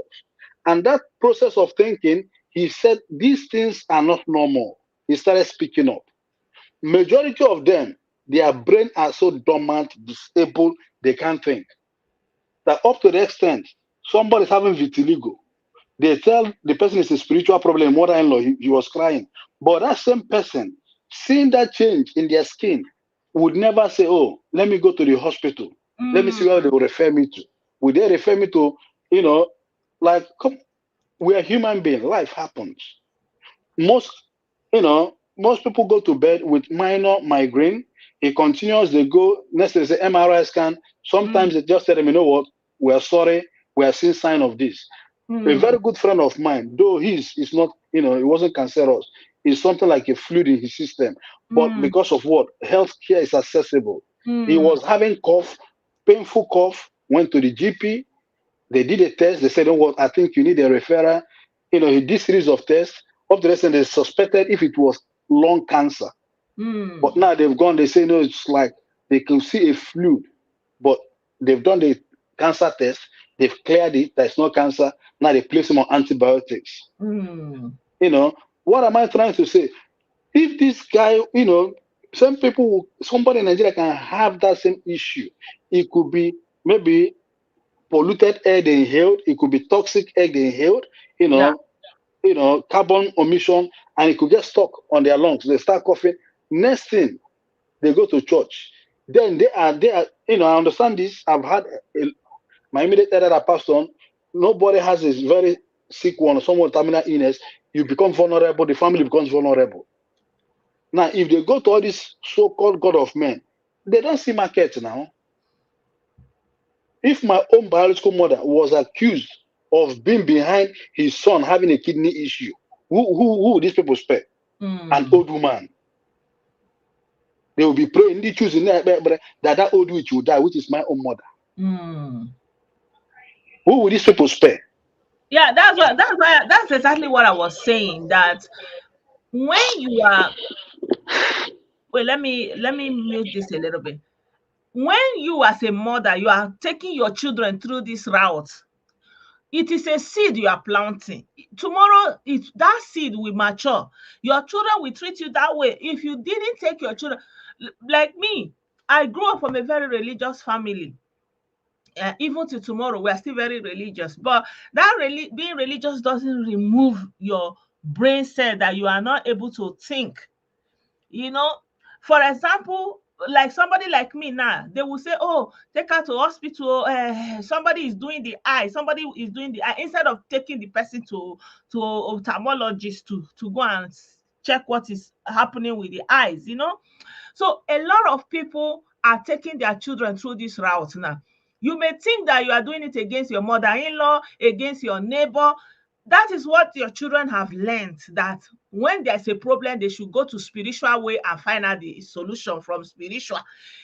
And that process of thinking, he said, these things are not normal. He started speaking up. Majority of them, their brain are so dormant, disabled, they can't think. That up to the extent, somebody is having vitiligo. They tell the person it's a spiritual problem, mother-in-law, he was crying. But that same person, seeing that change in their skin, would never say, oh, let me go to the hospital. Let me see where they will refer me to. Would they refer me to, you know, like, come, we are human beings. Life happens. Most, most people go to bed with minor migraine. It continues. They go next. There's an MRI scan. Sometimes they just tell them, you know what? We are sorry. We are seeing sign of this. A very good friend of mine, though is not, it wasn't cancerous. It's something like a fluid in his system. But because of what? Healthcare is accessible. He was having cough, painful cough, went to the GP. They did a test. They said, oh, what? I think you need a referral. He did series of tests. Up to the rest, and they suspected if it was lung cancer. But now they've gone, they say, no, it's like they can see a fluid. But they've done the cancer test. They've cleared it. There's no cancer. Now they place him on antibiotics. What am I trying to say? If this guy, somebody in Nigeria can have that same issue. It could be maybe polluted air they inhaled. It could be toxic air they inhaled. Carbon emission, and it could get stuck on their lungs. They start coughing. Next thing, they go to church. Then they are. I understand this. I've had my immediate elder that passed on. Nobody has this very sick one or someone with terminal illness. You become vulnerable. The family becomes vulnerable. Now, if they go to all this so-called God of men, they don't see market now. If my own biological mother was accused of being behind his son having a kidney issue, who would these people spare? An old woman. They will be praying, they choosing that old witch will die, which is my own mother. Who would these people spare? Yeah, that's exactly what I was saying. That when you are, wait, let me mute this a little bit. when you as a mother, you are taking your children through this route, it is a seed you are planting. Tomorrow, that seed will mature. Your children will treat you that way. If you didn't take your children, like me, I grew up from a very religious family. Even to tomorrow, we are still very religious. But that being religious doesn't remove your brain cell that you are not able to think. You know, for example, like somebody like me now, they will say, oh, take her to hospital, somebody is doing the eye, somebody is doing the eye, instead of taking the person to ophthalmologist to go and check what is happening with the eyes, you know. So a lot of people are taking their children through this route now. You may think that you are doing it against your mother-in-law, against your neighbor. That is what your children have learned, that when there's a problem, they should go to spiritual way and find out the solution from spiritual.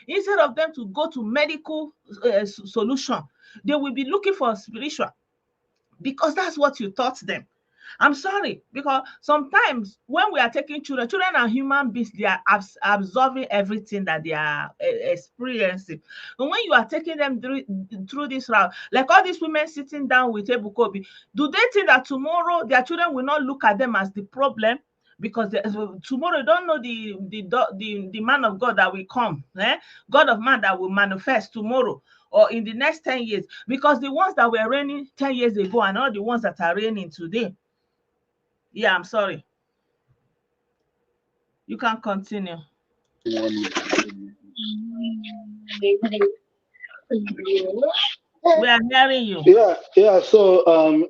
Instead of them to go to medical solution, they will be looking for spiritual, because that's what you taught them. I'm sorry, because sometimes when we are taking children are human beings, they are absorbing everything that they are experiencing. And when you are taking them through this route, like all these women sitting down with Ebukobi, do they think that tomorrow their children will not look at them as the problem? Because tomorrow you don't know the man of God that will come, God of man that will manifest tomorrow or in the next 10 years. Because the ones that were reigning 10 years ago and all the ones that are reigning today. Yeah, I'm sorry. You can continue. We are hearing you. Yeah. So,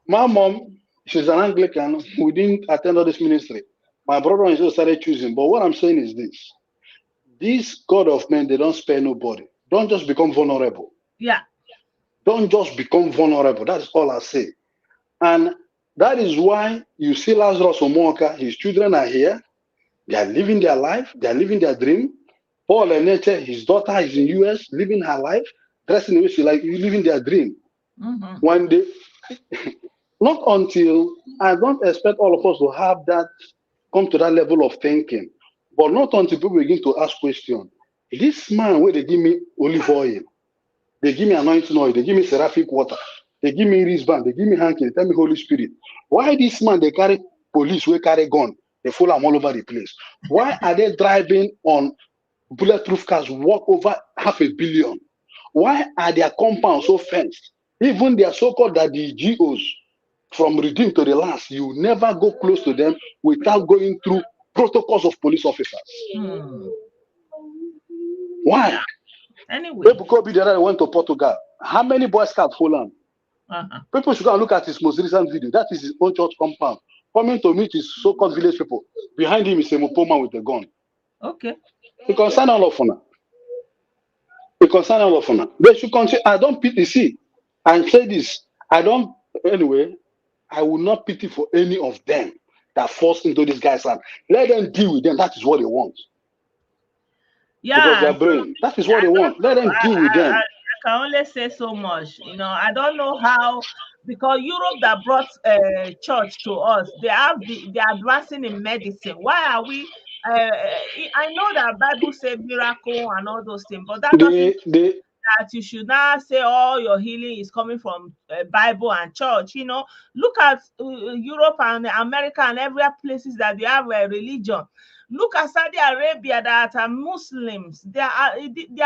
my mom, she's an Anglican. We didn't attend all this ministry. My brother and sister started choosing. But what I'm saying is this God of men, they don't spare nobody. Don't just become vulnerable. Yeah. Don't just become vulnerable. That's all I say. And that is why you see Lazarus Omoka, his children are here. They are living their life. They are living their dream. Paul Enete, his daughter is in US, living her life, dressing the way she like, living their dream. Mm-hmm. When they, not until, I don't expect all of us to have that, come to that level of thinking, but not until people begin to ask questions. This man, where they give me olive oil, they give me anointing oil, they give me seraphic water, they give me wristband, they give me hanky, they tell me Holy Spirit. Why this man, they carry police, we carry gun, they follow them all over the place? Why are they driving on bulletproof cars worth over $500 million? Why are their compounds so fenced? Even their so-called daddy GOs, from Redeem to the last, you never go close to them without going through protocols of police officers. Why? Yeah. Anyway. Ebukobi the other went to Portugal. How many Boy Scouts follow him? People should go and look at his most recent video. That is his own church compound. Coming to meet his so-called village people. Behind him is a Mopoma with a gun. Okay. He concern all of them. He concern all of them. They should consider. I don't pity. See, and say this. Anyway, I will not pity for any of them that falls into this guy's hand. Let them deal with them. That is what they want. Yeah. Because their brain. That is what they want. Let them deal with them. I can only say so much. I don't know how, because Europe that brought church to us, they are advancing in medicine. Why are we? I know that Bible says miracle and all those things, but that doesn't mean that you should not say all your healing is coming from Bible and church. Look at Europe and America and every places that they have a religion. Look at Saudi Arabia that are Muslims. Their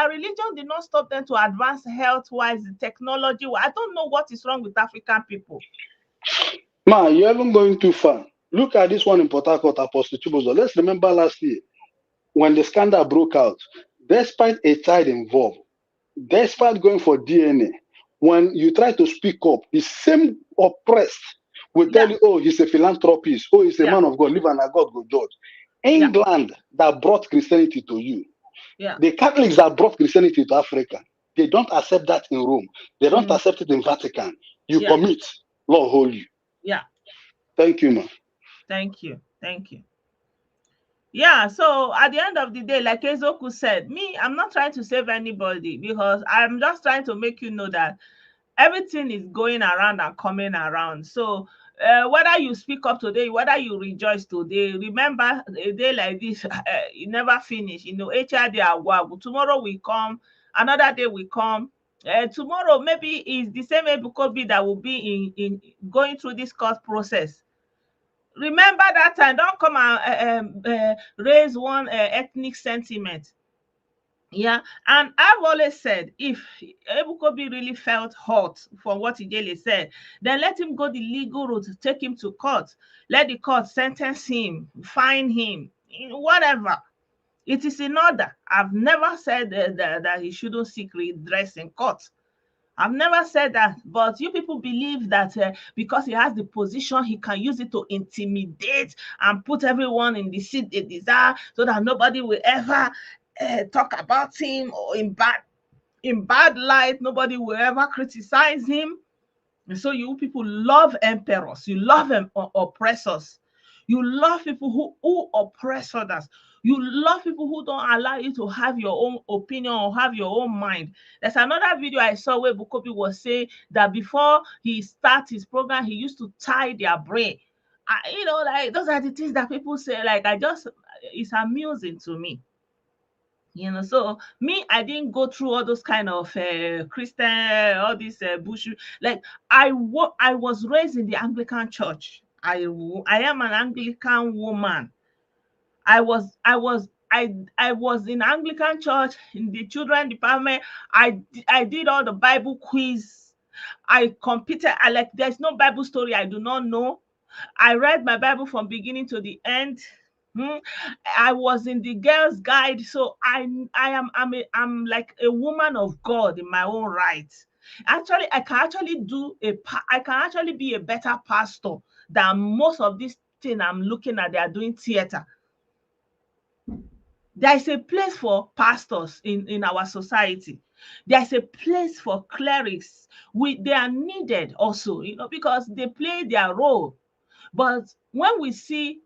religion did not stop them to advance health-wise, technology. I don't know what is wrong with African people. Man, you're even going too far. Look at this one in Port Harcourt, Apostle Chibozo. Let's remember last year when the scandal broke out, despite a child involved, despite going for DNA, when you try to speak up, the same oppressed will tell you, oh, he's a philanthropist, oh, he's a man of God, live and God go judge. England that brought Christianity to you, the Catholics that brought Christianity to Africa, they don't accept that in Rome. They don't accept it in Vatican. You commit, Lord hold you. Yeah. Thank you, man. Thank you. Thank you. Yeah, so at the end of the day, like Ezoku said, I'm not trying to save anybody, because I'm just trying to make you know that everything is going around and coming around. So whether you speak up today, whether you rejoice today, remember a day like this, it never finish. You know, HRD are wow. Tomorrow will come, another day will come. Tomorrow maybe is the same Ebukobi that will be in going through this court process. Remember that time. Don't come and raise one ethnic sentiment. Yeah, and I've always said, if Ebukobi really felt hurt from what Ijele said, then let him go the legal route, take him to court. Let the court sentence him, fine him, whatever. It is in order. I've never said that he shouldn't seek redress in court. I've never said that, but you people believe that because he has the position, he can use it to intimidate and put everyone in the seat they desire, so that nobody will ever talk about him or in bad light. Nobody will ever criticize him. And so you people love emperors, you love oppressors, you love people who oppress others. You love people who don't allow you to have your own opinion or have your own mind. There's another video I saw where Bukobi was saying that before he starts his program, he used to tie their brain. You know, like those are the things that people say. Like it's amusing to me. You know, so me, I didn't go through all those kind of Christian, all these bush. Like I was raised in the Anglican church. I am an Anglican woman. I was in Anglican church in the children department. I did all the Bible quiz. I competed. There's no Bible story I do not know. I read my Bible from beginning to the end. I was in the girls' guide, so I'm like a woman of God in my own right. Actually, I can actually be a better pastor than most of these things I'm looking at. They are doing theater. There is a place for pastors in our society. There's a place for clerics. They are needed also, you know, because they play their role. But when we see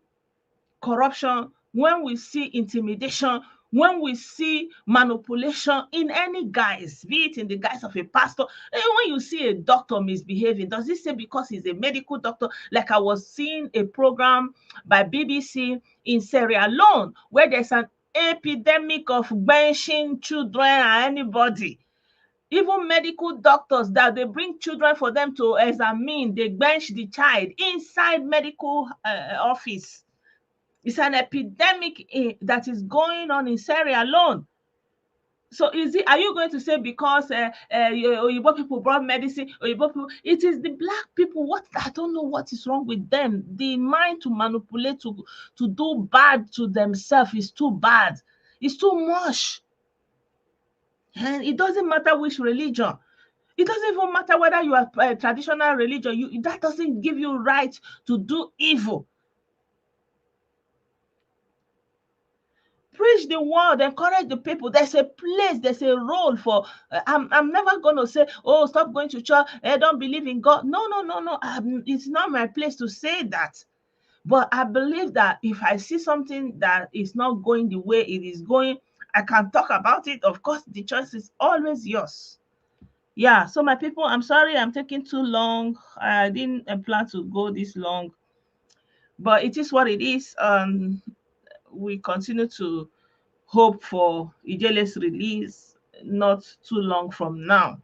corruption, when we see intimidation, when we see manipulation in any guise, be it in the guise of a pastor, when you see a doctor misbehaving, does it say because he's a medical doctor? Like I was seeing a program by BBC in Sierra Leone where there's an epidemic of benching children and anybody. Even medical doctors that they bring children for them to examine, they bench the child inside medical office. It's an epidemic that is going on in Sierra Leone. So are you going to say because Oyibo people brought medicine, Oyibo people, it is the black people, I don't know what is wrong with them. The mind to manipulate, to do bad to themselves is too bad. It's too much. And it doesn't matter which religion. It doesn't even matter whether you are a traditional religion. That doesn't give you right to do evil. Preach the word, encourage the people. There's a place, there's a role for. I'm never going to say, oh, stop going to church. I don't believe in God. No. It's not my place to say that. But I believe that if I see something that is not going the way it is going, I can talk about it. Of course, the choice is always yours. Yeah, so my people, I'm sorry I'm taking too long. I didn't plan to go this long, but it is what it is. We continue to hope for Ijele's release not too long from now.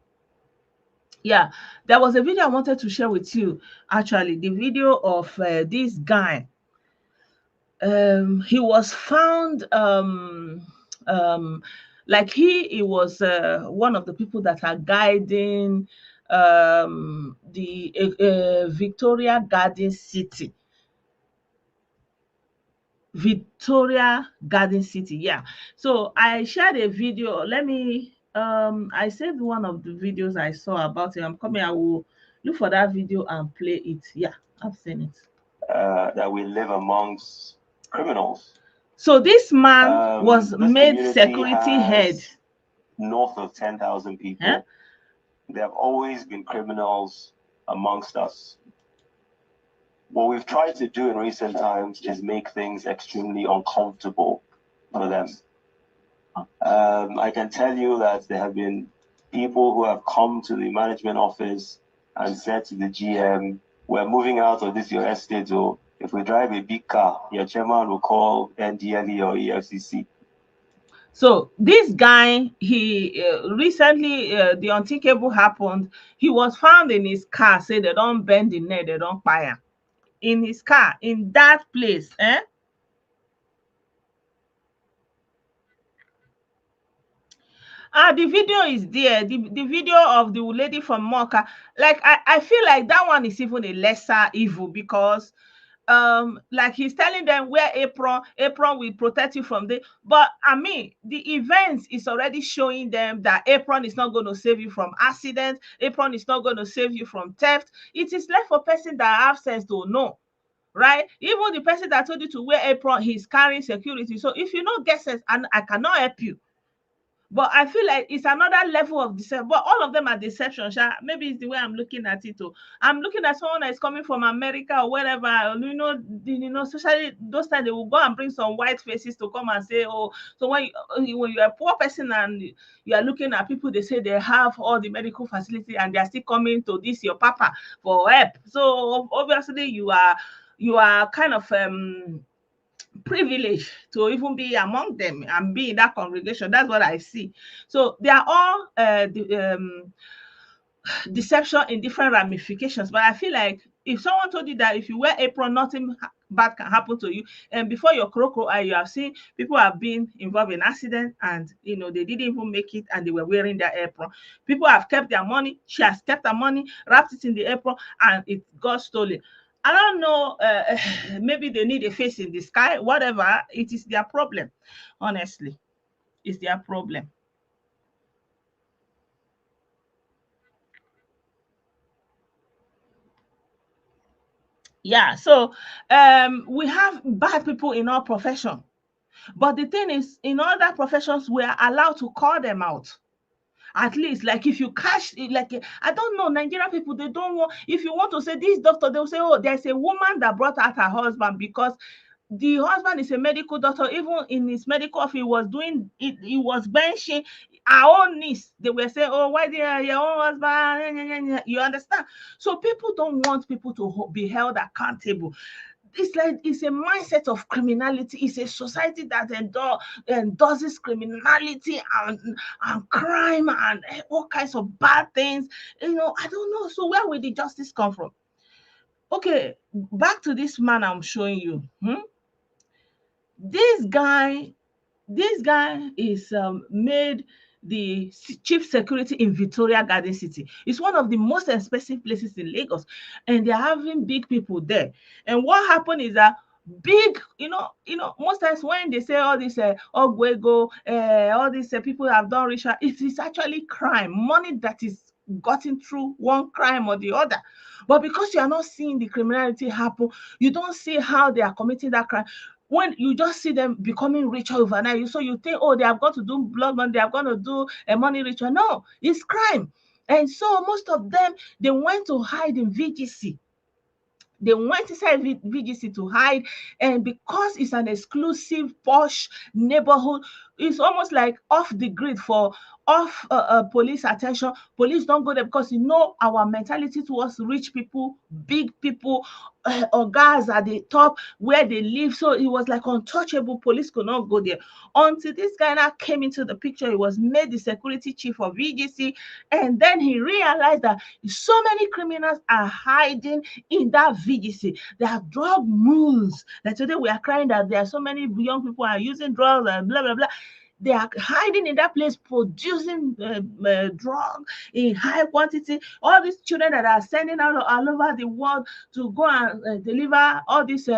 Yeah, there was a video I wanted to share with you. Actually, the video of this guy. He was found like he was one of the people that are guiding the Victoria Garden City. Victoria Garden City, yeah. So I shared a video. Let me I saved one of the videos I saw about it. I will look for that video and play it. Yeah, I've seen it. That we live amongst criminals. So this man was made security head. North of 10,000 people. Huh? There have always been criminals amongst us. What we've tried to do in recent times is make things extremely uncomfortable for them. I can tell you that there have been people who have come to the management office and said to the GM, we're moving out of this your estate, so if we drive a big car, your chairman will call NDLE or EFCC. So this guy, he recently, the unthinkable happened. He was found in his car, say they don't bend the neck, they don't fire. In his car, in that place, eh? The video is there. The video of the lady from Mocha. Like I feel like that one is even a lesser evil because like he's telling them wear apron will protect you from the, but I mean the events is already showing them that apron is not going to save you from accident, apron is not going to save you from theft. It is left for person that have sense to know, right? Even the person that told you to wear apron, he's carrying security. So if you don't get sense, and I cannot help you. But I feel like it's another level of deception. But all of them are deception. Sha. Maybe it's the way I'm looking at it. Too. I'm looking at someone that is coming from America or wherever. Especially those times they will go and bring some white faces to come and say, "Oh, so when you're a poor person and you are looking at people, they say they have all the medical facility and they are still coming to this your papa for help. So obviously you are kind of privilege to even be among them and be in that congregation. That's what I see. So they are all deception in different ramifications. But I feel like if someone told you that if you wear apron, nothing bad can happen to you, and before your crocodile eye, you have seen people have been involved in accident and they didn't even make it and they were wearing their apron. People have kept their money. She has kept her money, wrapped it in the apron, and it got stolen. I don't know, maybe they need a face in the sky, whatever. It is their problem. Honestly, it's their problem. Yeah, so we have bad people in our profession. But the thing is, in other professions, we are allowed to call them out. At least, like if you catch, like I don't know, Nigerian people, they don't want. If you want to say this doctor, they'll say, oh, there's a woman that brought out her husband because the husband is a medical doctor. Even in his medical office, he was doing it. He was benching our own niece. They were saying, "Oh, why did your own husband?" You understand? So people don't want people to be held accountable. It's like it's a mindset of criminality. It's a society that endorses criminality and crime and all kinds of bad things. I don't know. So where will the justice come from? Okay, back to this man I'm showing you. This guy is made the chief security in Victoria Garden City. It's one of the most expensive places in Lagos, and they're having big people there. And what happened is that big, most times when they say all this Ogwego, all these people have done ritual, it is actually crime, money that is gotten through one crime or the other. But because you are not seeing the criminality happen, you don't see how they are committing that crime. When you just see them becoming richer overnight, so you think, oh, they have got to do blood money, they are going to do a money ritual. No, it's crime. And so most of them, they went to hide in VGC. They went inside VGC to hide, and because it's an exclusive posh neighborhood, it's almost like off the grid for police attention. Police don't go there because our mentality towards rich people, big people, or guys at the top where they live. So it was like untouchable. Police could not go there until this guy now came into the picture. He was made the security chief of VGC, and then he realized that so many criminals are hiding in that VGC. They have drug mules. Like today we are crying that there are so many young people are using drugs and blah blah blah. They are hiding in that place, producing drug in high quantity. All these children that are sending out all over the world to go and deliver all this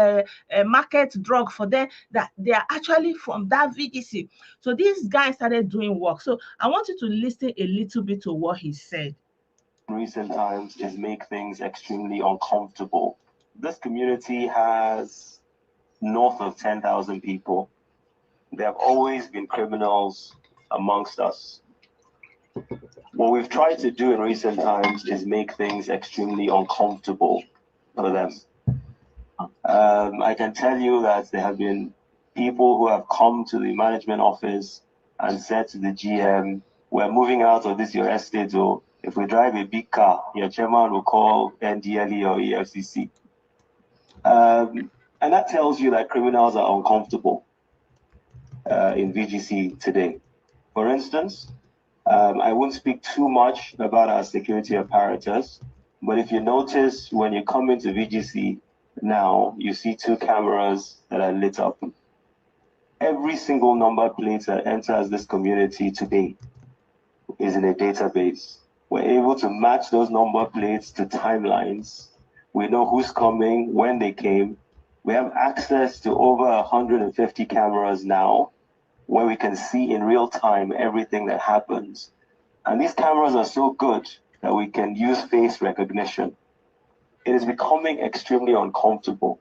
market drug for them, that they are actually from that VGC. So these guys started doing work. So I want you to listen a little bit to what he said. In recent times is make things extremely uncomfortable. This community has north of 10,000 people. There have always been criminals amongst us. What we've tried to do in recent times is make things extremely uncomfortable for them. I can tell you that there have been people who have come to the management office and said to the GM, we're moving out of this your estate, so If we drive a big car, your chairman will call NDLE or EFCC. And that tells you that criminals are uncomfortable in VGC today. For instance, I won't speak too much about our security apparatus, but if you notice when you come into VGC now, you see two cameras that are lit up. Every single number plate that enters this community today is in a database. We're able to match those number plates to timelines. We know who's coming, when they came. We have access to over 150 cameras now, where we can see in real time everything that happens. And these cameras are so good that we can use face recognition. It is becoming extremely uncomfortable.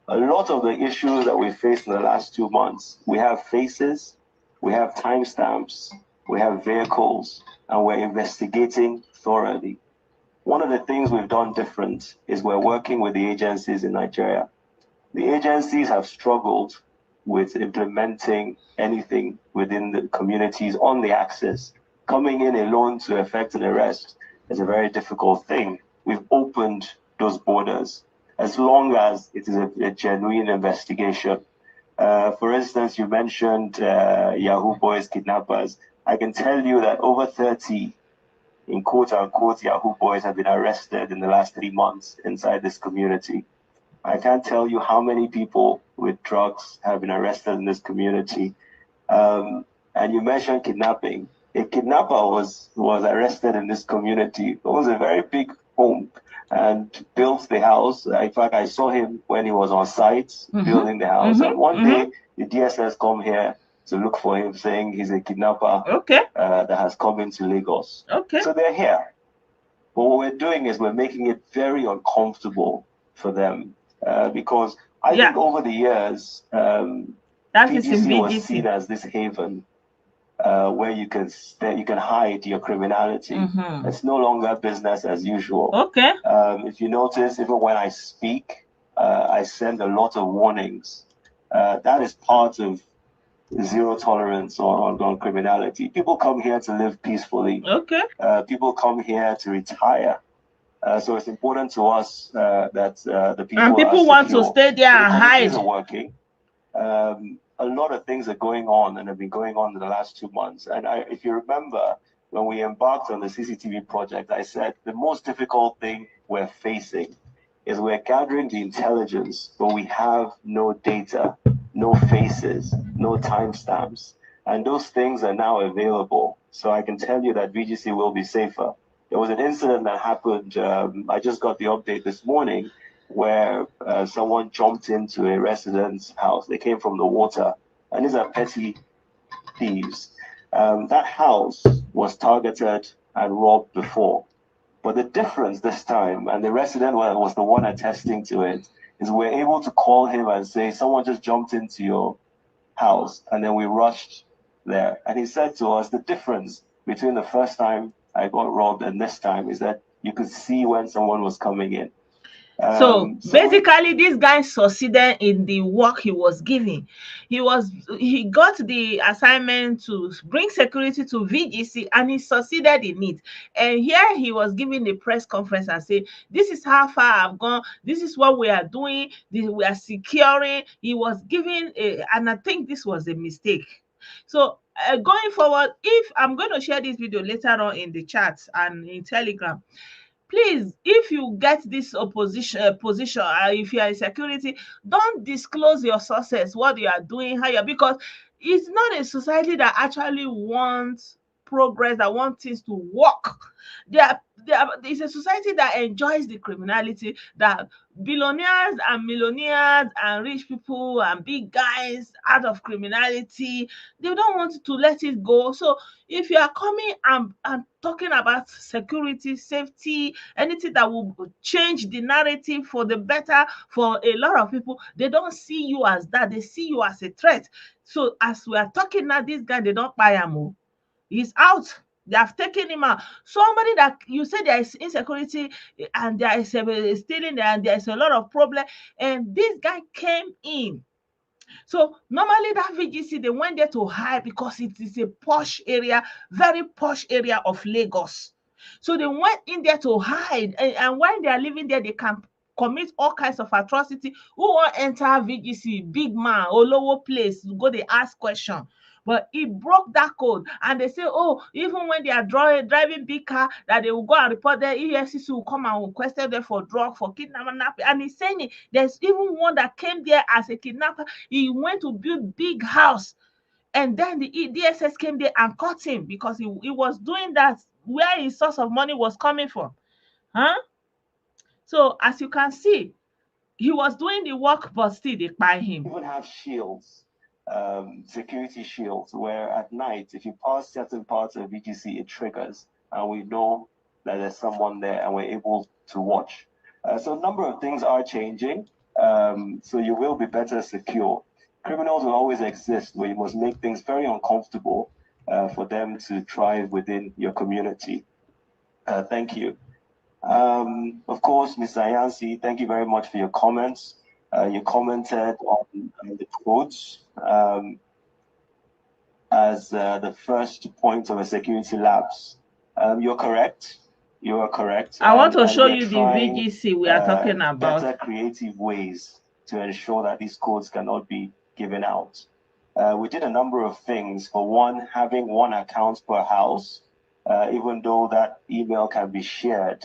A lot of the issues that we faced in the last 2 months, we have faces, we have timestamps, we have vehicles, and we're investigating thoroughly. One of the things we've done different is we're working with the agencies in Nigeria. The agencies have struggled with implementing anything within the communities on the axis. Coming in alone to effect an arrest is a very difficult thing. We've opened those borders as long as it is a genuine investigation. For instance, you mentioned Yahoo Boys kidnappers. I can tell you that over 30, in quote unquote, Yahoo Boys have been arrested in the last 3 months inside this community. I can't tell you how many people with drugs have been arrested in this community. And you mentioned kidnapping. A kidnapper was arrested in this community. It was a very big home and built the house. In fact, I saw him when he was on site building the house. And one day, the DSS come here to look for him, saying he's a kidnapper that has come into Lagos. So they're here. But what we're doing is we're making it very uncomfortable for them because I think over the years, PGC was seen as this haven where you can hide your criminality. It's no longer business as usual. If you notice, even when I speak, I send a lot of warnings. That is part of zero tolerance on criminality. People come here to live peacefully. People come here to retire. So it's important to us that the people want to stay there and hide. Are working. A lot of things are going on and have been going on in the last 2 months. And if you remember, when we embarked on the CCTV project, I said the most difficult thing we're facing is we're gathering the intelligence, but we have no data, no faces, no timestamps. And those things are now available. So I can tell you that VGC will be safer. There was an incident that happened, I just got the update this morning, where someone jumped into a resident's house. They came from the water, and these are petty thieves. That house was targeted and robbed before. But the difference this time, and the resident was the one attesting to it, is we're able to call him and say, someone just jumped into your house, and then we rushed there. And he said to us, the difference between the first time I got robbed and this time is that you could see when someone was coming in. So basically, this guy succeeded in the work he was given. He got the assignment to bring security to VGC, and he succeeded in it. And here he was giving the press conference and say, "This is how far I've gone. This is what we are doing. We are securing." He was giving, and I think this was a mistake. So going forward, if I'm going to share this video later on in the chat and in Telegram, please, if you get this position, if you are in security, don't disclose your sources, what you are doing, how you are, because it's not a society that actually wants progress, that wants things to work. It's a society that enjoys the criminality, that billionaires and millionaires and rich people and big guys out of criminality, they don't want to let it go. So if you are coming and talking about security, safety, anything that will change the narrative for the better for a lot of people, they don't see you as that. They see you as a threat. So as we are talking now, this guy, they don't buy him. He's out. They have taken him out. Somebody that you say there is insecurity and there is stealing there and there is a lot of problem, and this guy came in. So normally that VGC, they went there to hide because it is a posh area, very posh area of Lagos. So they went in there to hide, and when they are living there, they can commit all kinds of atrocity. Who want enter VGC, big man, Olowo place, go they ask question. But he broke that code, and they say, oh, even when they are driving big car, that they will go and report their EFCC will come and will question them for drug, for kidnapping. And he's saying it. There's even one that came there as a kidnapper. He went to build big house, and then the DSS came there and caught him because he was doing that where his source of money was coming from. Huh? So as you can see, he was doing the work, but still they buy him. Even have shields, security shields, where at night, if you pass certain parts of VGC, it triggers, and we know that there's someone there, and we're able to watch. So a number of things are changing. So you will be better secure. Criminals will always exist, where you must make things very uncomfortable for them to thrive within your community. Thank you. Of course, Ms. Ayansi, thank you very much for your comments. You commented on the codes as the first point of a security lapse. You're correct. You are correct. I want to show you the VGC we are talking about. Better creative ways to ensure that these codes cannot be given out. We did a number of things. For one, having one account per house, even though that email can be shared.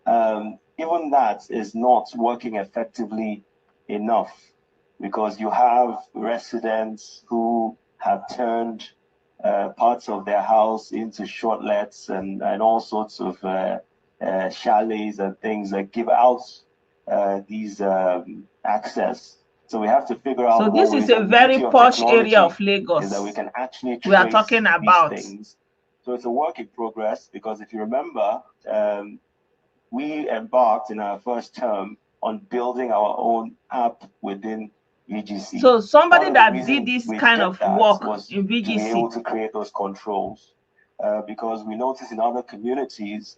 Even that is not working effectively enough, because you have residents who have turned parts of their house into shortlets and all sorts of chalets and things that give out these access. So we have to figure out. So this is a very posh area of Lagos is that we can actually we are talking about. Things. So it's a work in progress, because if you remember, we embarked in our first term on building our own app within VGC. So somebody that did this kind of work in VGC to be able to create those controls, because we notice in other communities,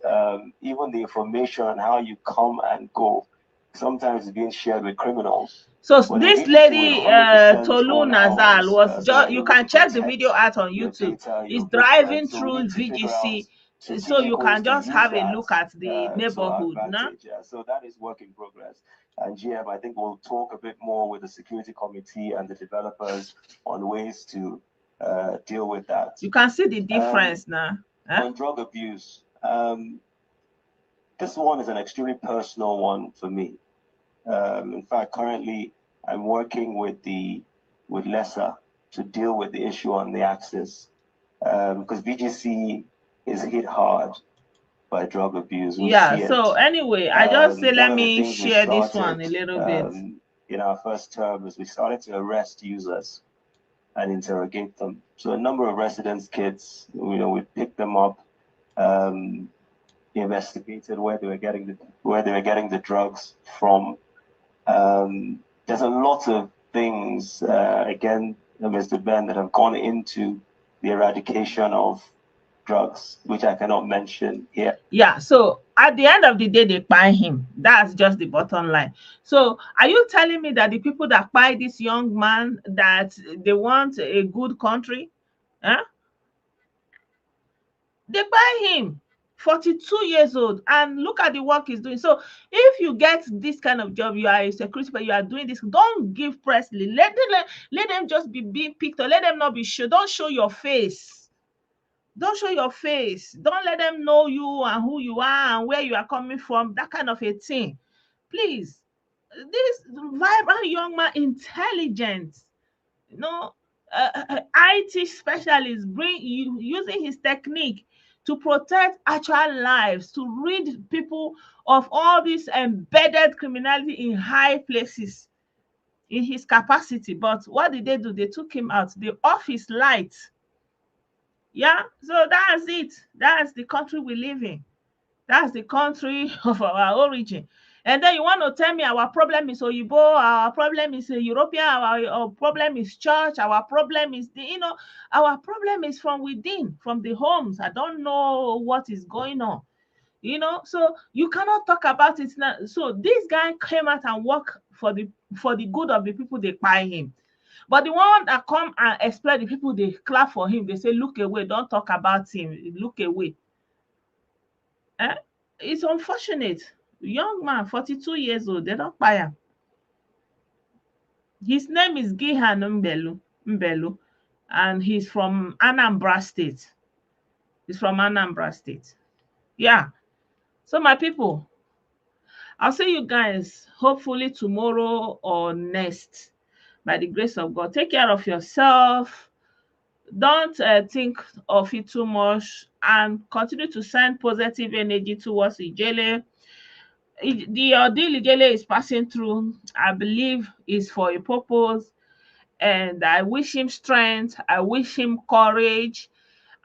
even the information on how you come and go sometimes is being shared with criminals. So this lady, Tolu Nazal, was just, you can check the video out on YouTube. Is driving through VGC, so you can just have a look at the neighborhood. No? So that is work in progress. And GM, I think we'll talk a bit more with the security committee and the developers on ways to deal with that. You can see the difference now. Huh? On drug abuse, this one is an extremely personal one for me. In fact, currently I'm working with LESA to deal with the issue on the axis, because VGC is hit hard by drug abuse. Yeah, so anyway, I just say let me share this one a little bit. In our first term, is we started to arrest users and interrogate them. So a number of residents' kids, we picked them up, investigated where they were getting the drugs from. There's a lot of things, again, Mr. Ben, that have gone into the eradication of drugs, which I cannot mention here. Yeah, so at the end of the day, they buy him. That's just the bottom line. So are you telling me that the people that buy this young man, that they want a good country? Huh? They buy him. 42 years old, and look at the work he's doing. So if you get this kind of job, you are a security, but you are doing this, don't give Presley. Let them just be being picked, or let them not be sure. Don't show your face. Don't show your face. Don't let them know you and who you are and where you are coming from. That kind of a thing. Please. This vibrant young man, intelligent, IT specialist, using his technique to protect actual lives, to rid people of all this embedded criminality in high places in his capacity. But what did they do? They took him out. They off his light. Yeah, so that's it. That's the country we live in. That's the country of our origin. And then you want to tell me our problem is Oyibo, our problem is European, our problem is church, our problem is our problem is from within, from the homes. I don't know what is going on. So you cannot talk about it now. So this guy came out and worked for the good of the people. They buy him. But the one that come and exploit the people, they clap for him. They say, look away, don't talk about him, look away. Eh? It's unfortunate. Young man, 42 years old, they don't buy him. His name is Gihan Mbelu, and he's from Anambra State. He's from Anambra State. Yeah. So my people, I'll see you guys hopefully tomorrow or next by the grace of God. Take care of yourself. Don't think of it too much and continue to send positive energy towards Ijele. The ordeal Ijele is passing through, I believe, is for a purpose. And I wish him strength. I wish him courage.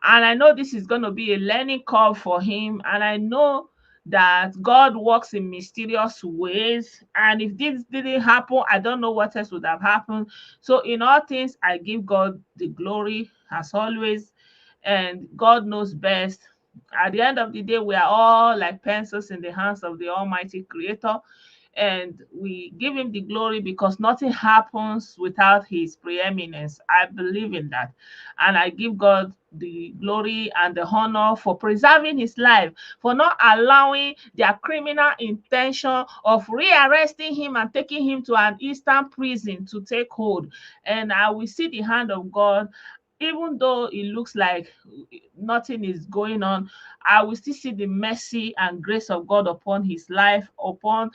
And I know this is going to be a learning curve for him. And I know that God works in mysterious ways. And if this didn't happen, I don't know what else would have happened. So in all things, I give God the glory as always. And God knows best. At the end of the day, we are all like pencils in the hands of the Almighty Creator, and we give him the glory because nothing happens without his preeminence. I believe in that. And I give God the glory and the honor for preserving his life, for not allowing their criminal intention of rearresting him and taking him to an eastern prison to take hold. And I will see the hand of God. Even though it looks like nothing is going on, I will still see the mercy and grace of God upon his life, upon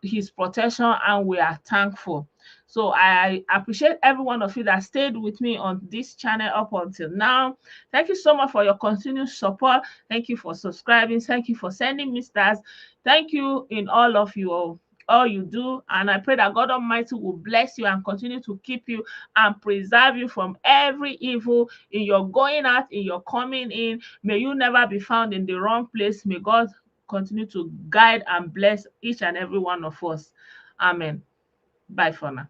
his protection, and we are thankful. So I appreciate every one of you that stayed with me on this channel up until now. Thank you so much for your continued support. Thank you for subscribing. Thank you for sending me stars. Thank you in all you do, and I pray that God Almighty will bless you and continue to keep you and preserve you from every evil in your going out, in your coming in. May you never be found in the wrong place. May God continue to guide and bless each and every one of us. Amen. Bye for now.